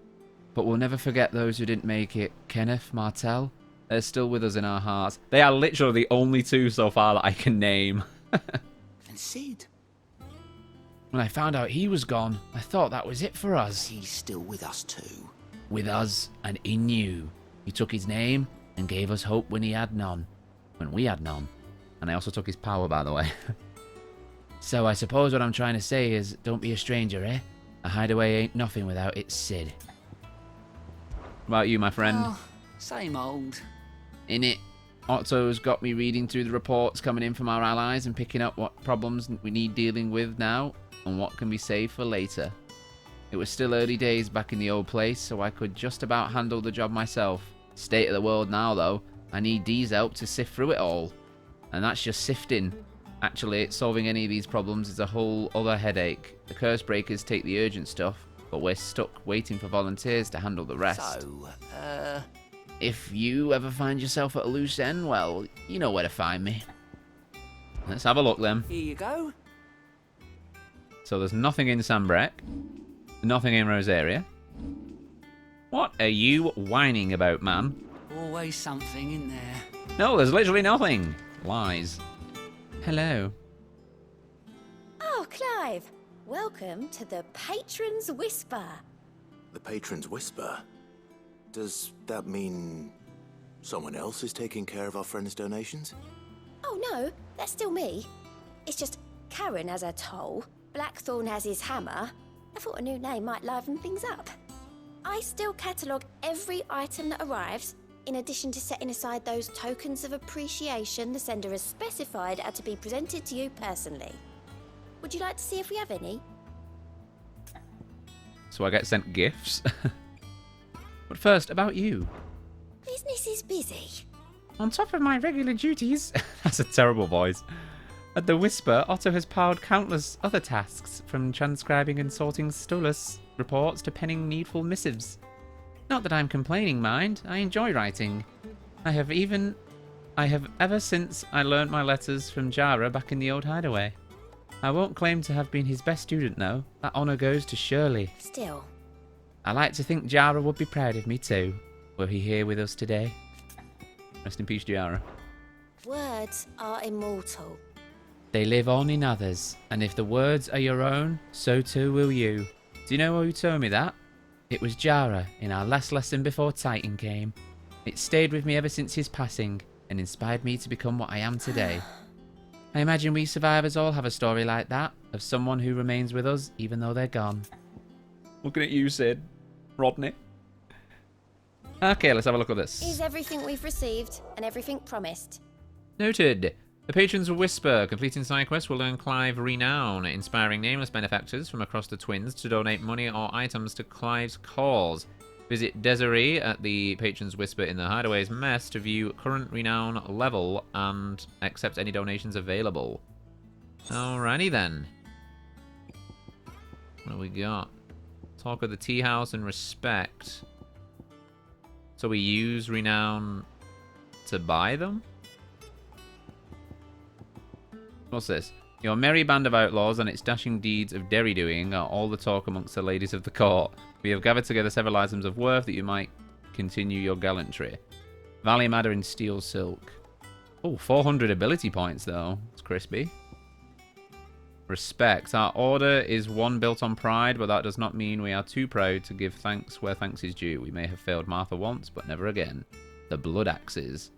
But we'll never forget those who didn't make it. Kenneth, Martel, they're still with us in our hearts. They are literally the only two so far that I can name. And Sid? When I found out he was gone, I thought that was it for us. He's still with us too. With us and in you. He took his name and gave us hope when he had none. When we had none. And I also took his power, by the way. So I suppose what I'm trying to say is, don't be a stranger, eh? A hideaway ain't nothing without its Sid. What about you, my friend? Oh, same old. Innit? Otto's got me reading through the reports coming in from our allies and picking up what problems we need dealing with now and what can be saved for later. It was still early days back in the old place, so I could just about handle the job myself. State of the world now, though. I need Dee's help to sift through it all. And that's just sifting. Actually, solving any of these problems is a whole other headache. The curse breakers take the urgent stuff, but we're stuck waiting for volunteers to handle the rest. So, If you ever find yourself at a loose end, well, you know where to find me. Let's have a look then. here you go. So there's nothing in Sambrek, nothing in Rosaria. What are you whining about, man? Always something in there. No, there's literally nothing. Lies. Hello. Oh, Clive. Welcome to the Patron's Whisper. The Patron's Whisper? Does that mean someone else is taking care of our friend's donations? Oh, no. That's still me. It's just Karen has her toll, Blackthorn has his hammer. I thought a new name might liven things up. I still catalogue every item that arrives, in addition to setting aside those tokens of appreciation the sender has specified are to be presented to you personally. Would you like to see if we have any? So I get sent gifts. But first, about you. Business is busy. On top of my regular duties... That's a terrible voice. At the Whisper, Otto has powered countless other tasks, from transcribing and sorting Stolas reports to penning needful missives. Not that I'm complaining, mind. I enjoy writing. I have ever since I learnt my letters from Jara back in the old hideaway. I won't claim to have been his best student, though. That honour goes to Shirley. Still. I like to think Jara would be proud of me, too, were he here with us today. Rest in peace, Jara. Words are immortal. They live on in others, and if the words are your own, so too will you. Do you know who told me that? It was Jara, in our last lesson before Titan came. It stayed with me ever since his passing, and inspired me to become what I am today. I imagine we survivors all have a story like that, of someone who remains with us, even though they're gone. Looking at you, Sid. Rodney. Okay, let's have a look at this. Is everything we've received and everything promised. Noted. The Patron's Whisper. Completing side quests will earn Clive renown, inspiring nameless benefactors from across the Twins to donate money or items to Clive's cause. Visit Desiree at the Patron's Whisper in the Hideaway's mess to view current renown level and accept any donations available. Alrighty then. What do we got? Talk of the Tea House and respect. So we use renown to buy them? What's this? Your merry band of outlaws and its dashing deeds of derry-doing are all the talk amongst the ladies of the court. We have gathered together several items of worth that you might continue your gallantry. Valley Madder in steel silk. Oh, 400 ability points though. It's crispy. Respect. Our order is one built on pride, but that does not mean we are too proud to give thanks where thanks is due. We may have failed Martha once, but never again. The Blood Axes.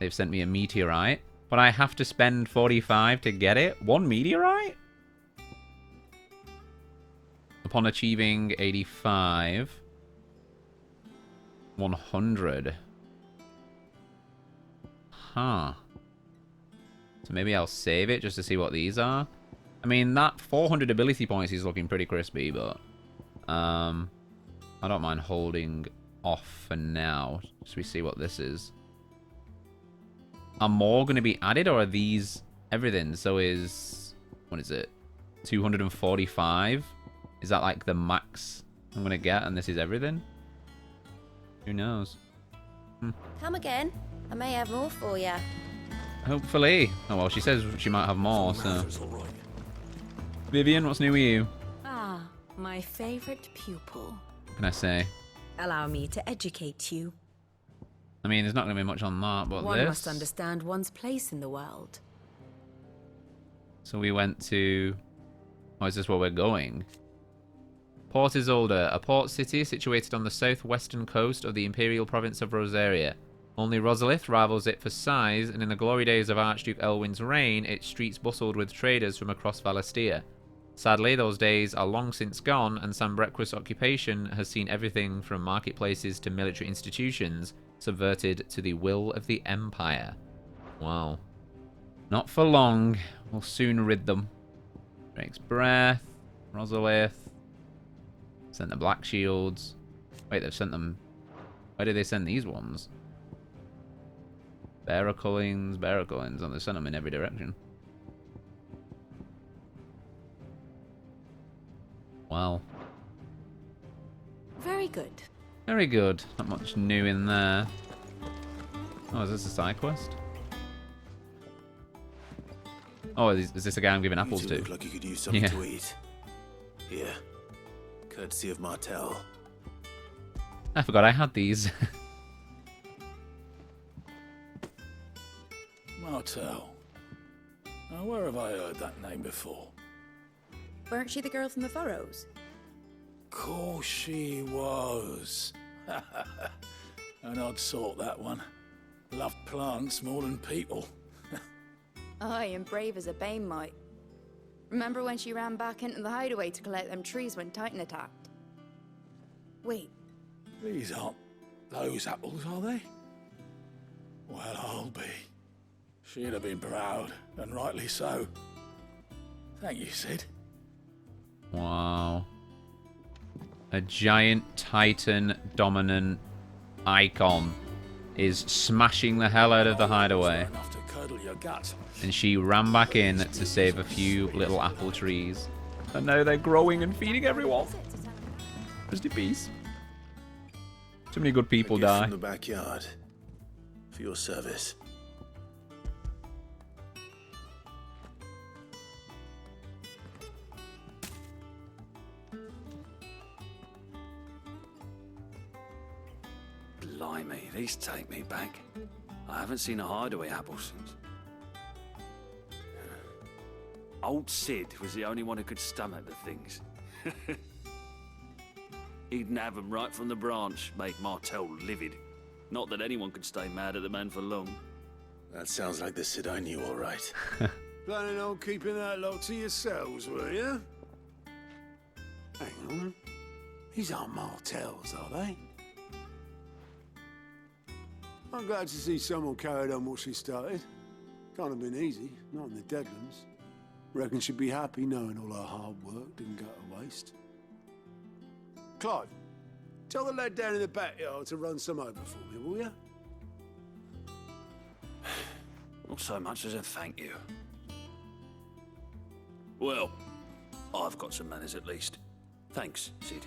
They've sent me a meteorite. But I have to spend 45 to get it? One meteorite? Upon achieving 85. 100. Huh. So maybe I'll save it just to see what these are. I mean, that 400 ability points is looking pretty crispy, but... I don't mind holding off for now. Just we see what this is. Are more going to be added, or are these everything? So is... What is it? 245? Is that like the max I'm going to get, and this is everything? Who knows? Come again. I may have more for you. Hopefully. Oh, well, she says she might have more, so... Vivian, what's new with you? Ah, my favorite pupil. What can I say? Allow me to educate you. I mean, there's not going to be much on that, but One this... must understand one's place in the world. So we went to... Oh, is this where we're going? Port Isolde, a port city situated on the southwestern coast of the imperial province of Rosaria. Only Rosalith rivals it for size, and in the glory days of Archduke Elwin's reign, its streets bustled with traders from across Valastia. Sadly, those days are long since gone, and Sambrequa's occupation has seen everything from marketplaces to military institutions subverted to the will of the Empire. Wow. Not for long. We'll soon rid them. Drake's Breath. Rosalith. Sent the Black Shields. Wait, they've sent them... Where did they send these ones? Barracullins. Oh, they sent them in every direction. Wow. Very good. Very good. Not much new in there. Oh, is this a side quest? Oh, is this a guy I'm giving apples You to? look like you could use something to eat. Here, courtesy of Martel. I forgot I had these. Martel. Now, where have I heard that name before? Weren't she the girl from the Furrows? Course she was. An odd sort, that one. Loved plants more than people. Aye, and brave as a bane might. Remember when she ran back into the hideaway to collect them trees when Titan attacked? Wait. These aren't those apples, are they? Well, I'll be. She'd have been proud, and rightly so. Thank you, Sid. Wow. A giant Titan dominant icon is smashing the hell out of the hideaway. Enough to curdle your gut. And she ran back in to save a few little apple trees. And now they're growing and feeding everyone. Rest in peace. Too many good people die. From the backyard. For your service. Blimey, these take me back. I haven't seen a hideaway apple since. Old Sid was the only one who could stomach the things. He'd nab them right from the branch, make Martel livid. Not that anyone could stay mad at the man for long. That sounds like the Sid I knew, all right. Planning on keeping that lot to yourselves, were you? Hang on. These aren't Martels, are they? I'm glad to see someone carried on what she started. Can't have been easy, not in the Deadlands. Reckon she'd be happy knowing all her hard work didn't go to waste. Clive, tell the lad down in the backyard to run some over for me, will you? Not so much as a thank you. Well, I've got some manners at least. Thanks, Sid.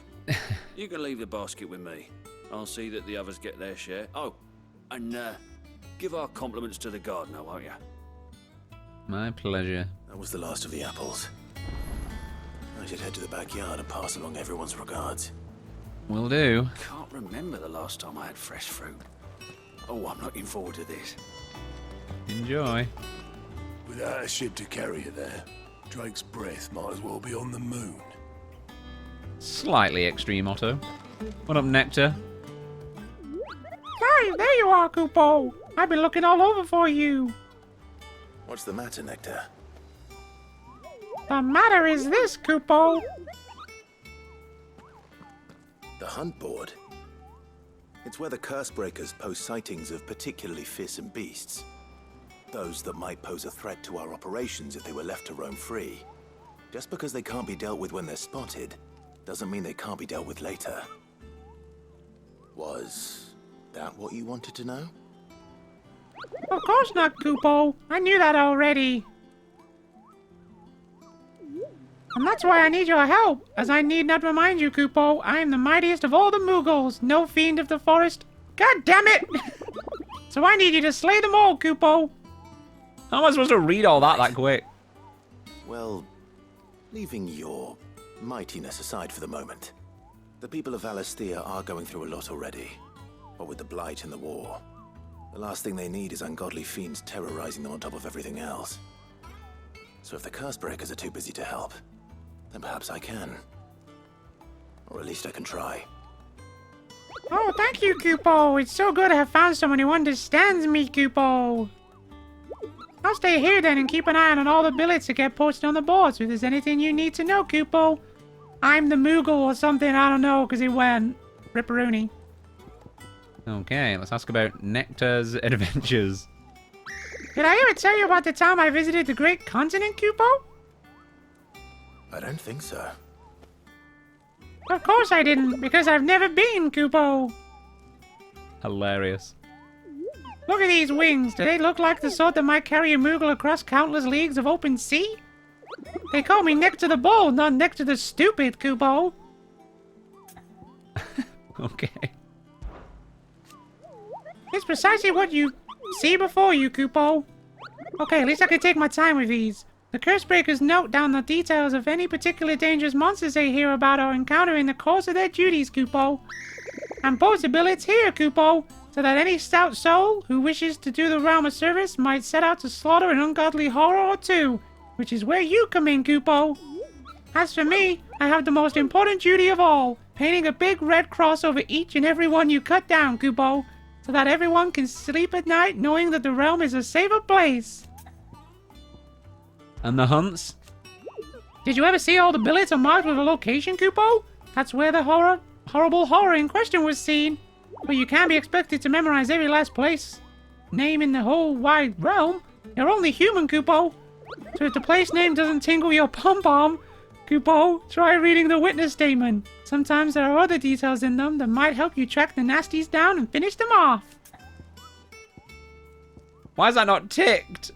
You can leave the basket with me. I'll see that the others get their share. Oh, and give our compliments to the gardener, won't you? My pleasure. That was the last of the apples. I should head to the backyard and pass along everyone's regards. Will do. Can't remember the last time I had fresh fruit. Oh, I'm looking forward to this. Enjoy. Without a ship to carry you there, Drake's breath might as well be on the moon. Slightly extreme, Otto. What up, Nectar? Hi, there you are, Kupo. I've been looking all over for you. What's the matter, Nectar? The matter is this, Kupo. The hunt board. It's where the Cursebreakers post sightings of particularly fearsome beasts. Those that might pose a threat to our operations if they were left to roam free. Just because they can't be dealt with when they're spotted, doesn't mean they can't be dealt with later. Was that what you wanted to know? Of course not, Kupo. I knew that already. And that's why I need your help, as I need not remind you, Kupo, I am the mightiest of all the Mughals, no fiend of the forest. God damn it! So I need you to slay them all, Kupo. How am I supposed to read all that quick? Well, leaving your mightiness aside for the moment, the people of Valisthea are going through a lot already. What with the Blight and the war. The last thing they need is ungodly fiends terrorizing them on top of everything else. So if the Cursebreakers are too busy to help, then perhaps I can. Or at least I can try. Oh, thank you, Kupo. It's so good to have found someone who understands me, Kupo. I'll stay here then and keep an eye on all the billets that get posted on the boards. If there's anything you need to know, Kupo. I'm the Moogle or something, I don't know, because he went. Ripperoonie. Okay, let's ask about Nectar's adventures. Did I ever tell you about the time I visited the Great Continent, Kupo? I don't think so. Of course I didn't, because I've never been, Kupo. Hilarious. Look at these wings. Do they look like the sort that might carry a Moogle across countless leagues of open sea? They call me next to the bold, not next to the stupid, Kupo. Okay. It's precisely what you see before you, Kupo. Okay, at least I can take my time with these. The Cursebreakers note down the details of any particular dangerous monsters they hear about or encounter in the course of their duties, Kupo. And post the billets here, Kupo, so that any stout soul who wishes to do the realm a service might set out to slaughter an ungodly horror or two, which is where you come in, Kupo. As for me, I have the most important duty of all, painting a big red cross over each and every one you cut down, Kupo, so that everyone can sleep at night knowing that the realm is a safer place. And the hunts? Did you ever see all the billets are marked with a location, Kupo? That's where the horrible horror in question was seen. But you can't be expected to memorize every last place name in the whole wide realm. You're only human, Kupo. So if the place name doesn't tingle your pom-pom, Kupo, try reading the witness statement. Sometimes there are other details in them that might help you track the nasties down and finish them off. Why is that not ticked?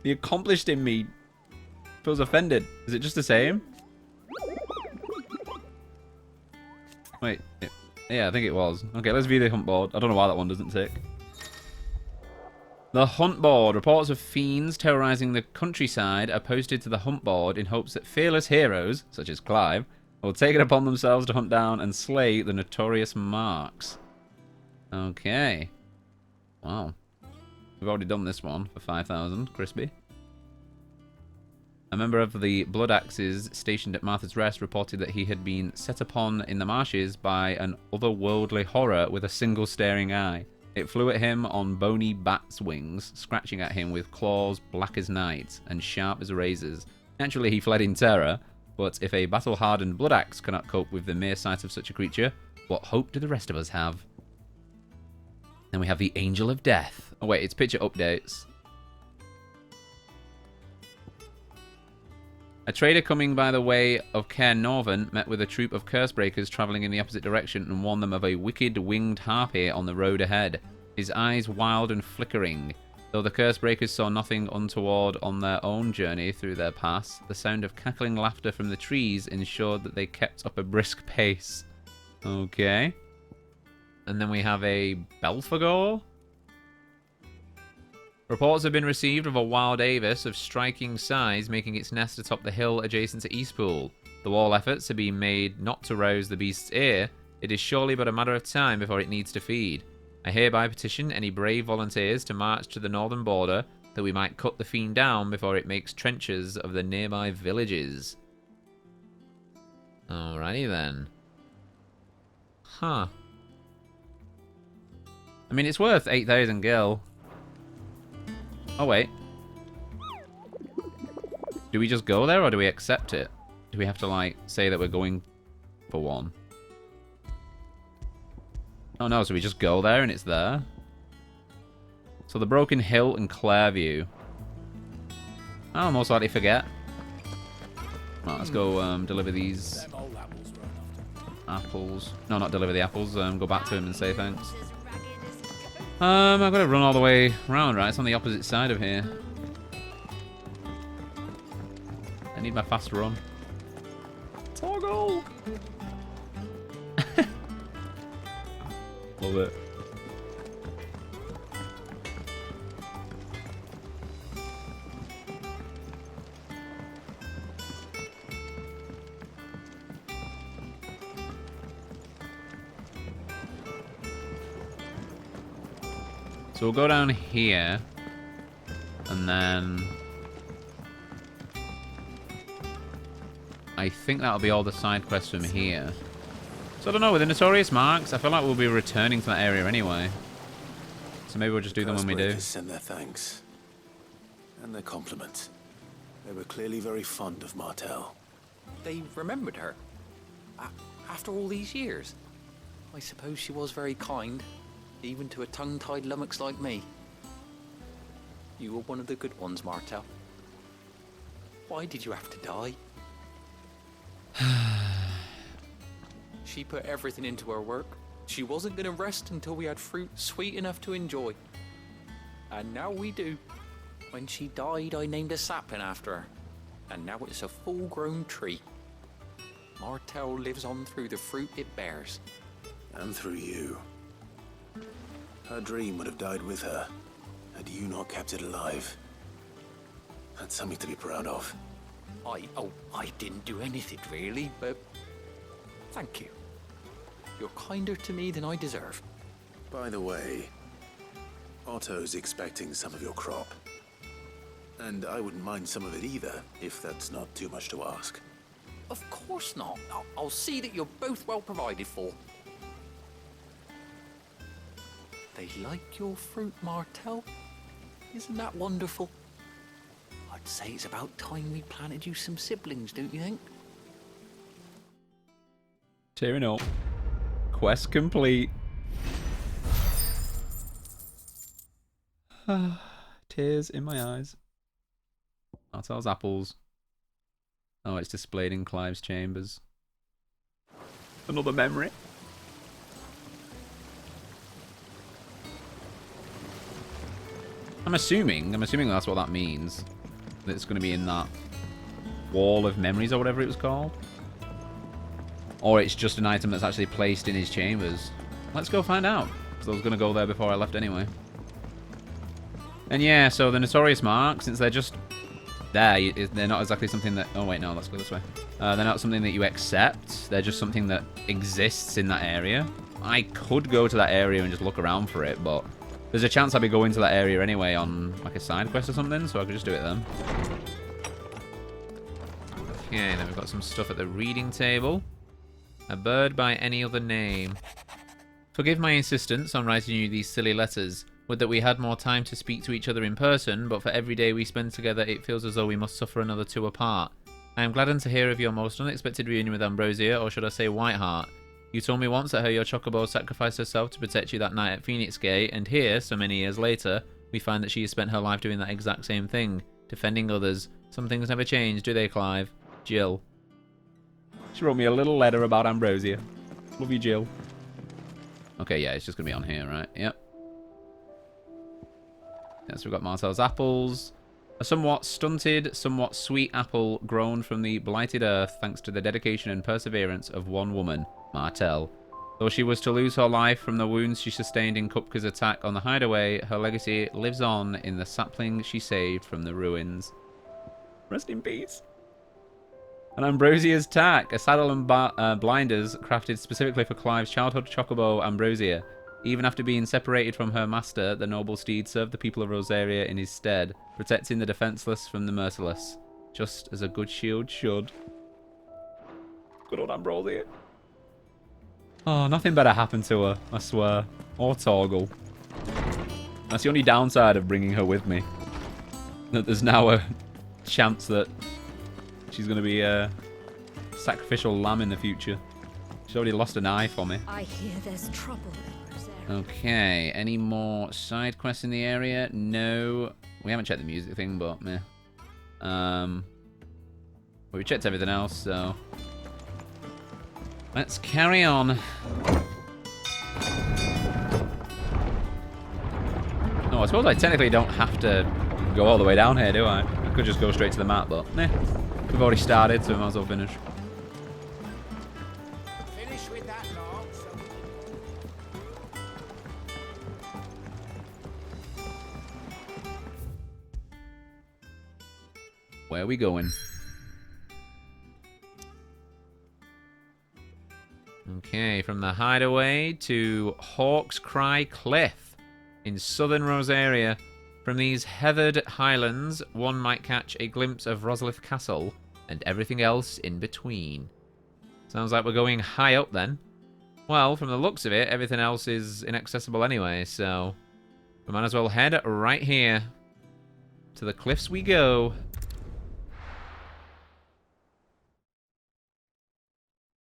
The accomplished in me feels offended. Is it just the same? Wait. Yeah, I think it was. Okay, let's view the hunt board. I don't know why that one doesn't tick. The hunt board. Reports of fiends terrorizing the countryside are posted to the hunt board in hopes that fearless heroes, such as Clive, will take it upon themselves to hunt down and slay the notorious marks. Okay. Wow. We've already done this one for 5,000. Crispy. A member of the Blood Axes stationed at Martha's Rest reported that he had been set upon in the marshes by an otherworldly horror with a single staring eye. It flew at him on bony bat's wings, scratching at him with claws black as night and sharp as razors. Naturally, he fled in terror, but if a battle-hardened Blood Axe cannot cope with the mere sight of such a creature, what hope do the rest of us have? Then we have the Angel of Death. Oh wait, it's picture updates. A trader coming by the way of Cairn Northern met with a troop of Cursebreakers travelling in the opposite direction and warned them of a wicked winged harpy on the road ahead, his eyes wild and flickering. Though the Cursebreakers saw nothing untoward on their own journey through their pass, the sound of cackling laughter from the trees ensured that they kept up a brisk pace. Okay. And then we have a Belphegor. Reports have been received of a wild avis of striking size making its nest atop the hill adjacent to Eastpool. Though all efforts are being made not to rouse the beast's ear, it is surely but a matter of time before it needs to feed. I hereby petition any brave volunteers to march to the northern border that we might cut the fiend down before it makes trenches of the nearby villages. Alrighty then. Huh. I mean, it's worth 8,000 gil. Oh, wait. Do we just go there, or do we accept it? Do we have to, like, say that we're going for one? Oh, no, so we just go there and it's there? So the Broken Hill and Clairview. I'll most likely forget. Right, let's go deliver these apples. No, not deliver the apples. Go back to him and say thanks. I've got to run all the way around, right? It's on the opposite side of here. I need my fast run. Toggle! Love it. So we'll go down here, and then I think that'll be all the side quests from here. So I don't know, with the Notorious Marks, I feel like we'll be returning to that area anyway. So maybe we'll just do them when we do. Send their thanks and their compliments. They were clearly very fond of Martel. They remembered her. After all these years. I suppose she was very kind. Even to a tongue-tied lummox like me. You were one of the good ones, Martel. Why did you have to die? She put everything into her work. She wasn't going to rest until we had fruit sweet enough to enjoy. And now we do. When she died, I named a sapling after her. And now it's a full-grown tree. Martell lives on through the fruit it bears. And through you. Her dream would have died with her, had you not kept it alive. That's something to be proud of. I didn't do anything really, but thank you. You're kinder to me than I deserve. By the way, Otto's expecting some of your crop. And I wouldn't mind some of it either, if that's not too much to ask. Of course not. I'll see that you're both well provided for. They like your fruit, Martell. Isn't that wonderful? I'd say it's about time we planted you some siblings, don't you think? Tearing up. Quest complete. Tears in my eyes. Martell's apples. Oh, it's displayed in Clive's chambers. Another memory. I'm assuming that's what that means. That it's going to be in that wall of memories or whatever it was called. Or it's just an item that's actually placed in his chambers. Let's go find out. Because I was going to go there before I left anyway. And yeah, so the Notorious mark, since they're just there, they're not exactly something that... Oh wait, no, let's go this way. They're not something that you accept. They're just something that exists in that area. I could go to that area and just look around for it, but... There's a chance I'll be going to that area anyway on like a side quest or something, so I could just do it then. Okay, then we've got some stuff at the reading table. A bird by any other name. Forgive my insistence on writing you these silly letters. Would that we had more time to speak to each other in person, but for every day we spend together it feels as though we must suffer another two apart. I am gladdened to hear of your most unexpected reunion with Ambrosia, or should I say Whiteheart. You told me once that your chocobo sacrificed herself to protect you that night at Phoenix Gate, and here, so many years later, we find that she has spent her life doing that exact same thing, defending others. Some things never change, do they, Clive? Jill. She wrote me a little letter about Ambrosia. Love you, Jill. Okay, yeah, it's just going to be on here, right? Yep. Yes, we've got Martell's apples. A somewhat stunted, somewhat sweet apple grown from the blighted earth thanks to the dedication and perseverance of one woman, Martell. Though she was to lose her life from the wounds she sustained in Kupka's attack on the hideaway, her legacy lives on in the sapling she saved from the ruins. Rest in peace. An Ambrosia's tack, a saddle and blinders crafted specifically for Clive's childhood chocobo, Ambrosia. Even after being separated from her master, the noble steed served the people of Rosaria in his stead, protecting the defenseless from the merciless, just as a good shield should. Good old Ambrosia. Oh, nothing better happened to her, I swear. Or Torgal. That's the only downside of bringing her with me. That there's now a chance that she's going to be a sacrificial lamb in the future. She's already lost an eye for me. I hear there's trouble in Rosaria. Okay, any more side quests in the area? No. We haven't checked the music thing, but meh. Well, we checked everything else, so... Let's carry on. No, I suppose I technically don't have to go all the way down here, do I? I could just go straight to the map, but meh. We've already started, so we might as well finish. Finish with that log, Where are we going? Okay, from the hideaway to Hawk's Cry Cliff in southern Rosaria. From these heathered highlands, one might catch a glimpse of Rosalith Castle and everything else in between. Sounds like we're going high up then. Well, from the looks of it, everything else is inaccessible anyway, so we might as well head right here. To the cliffs we go.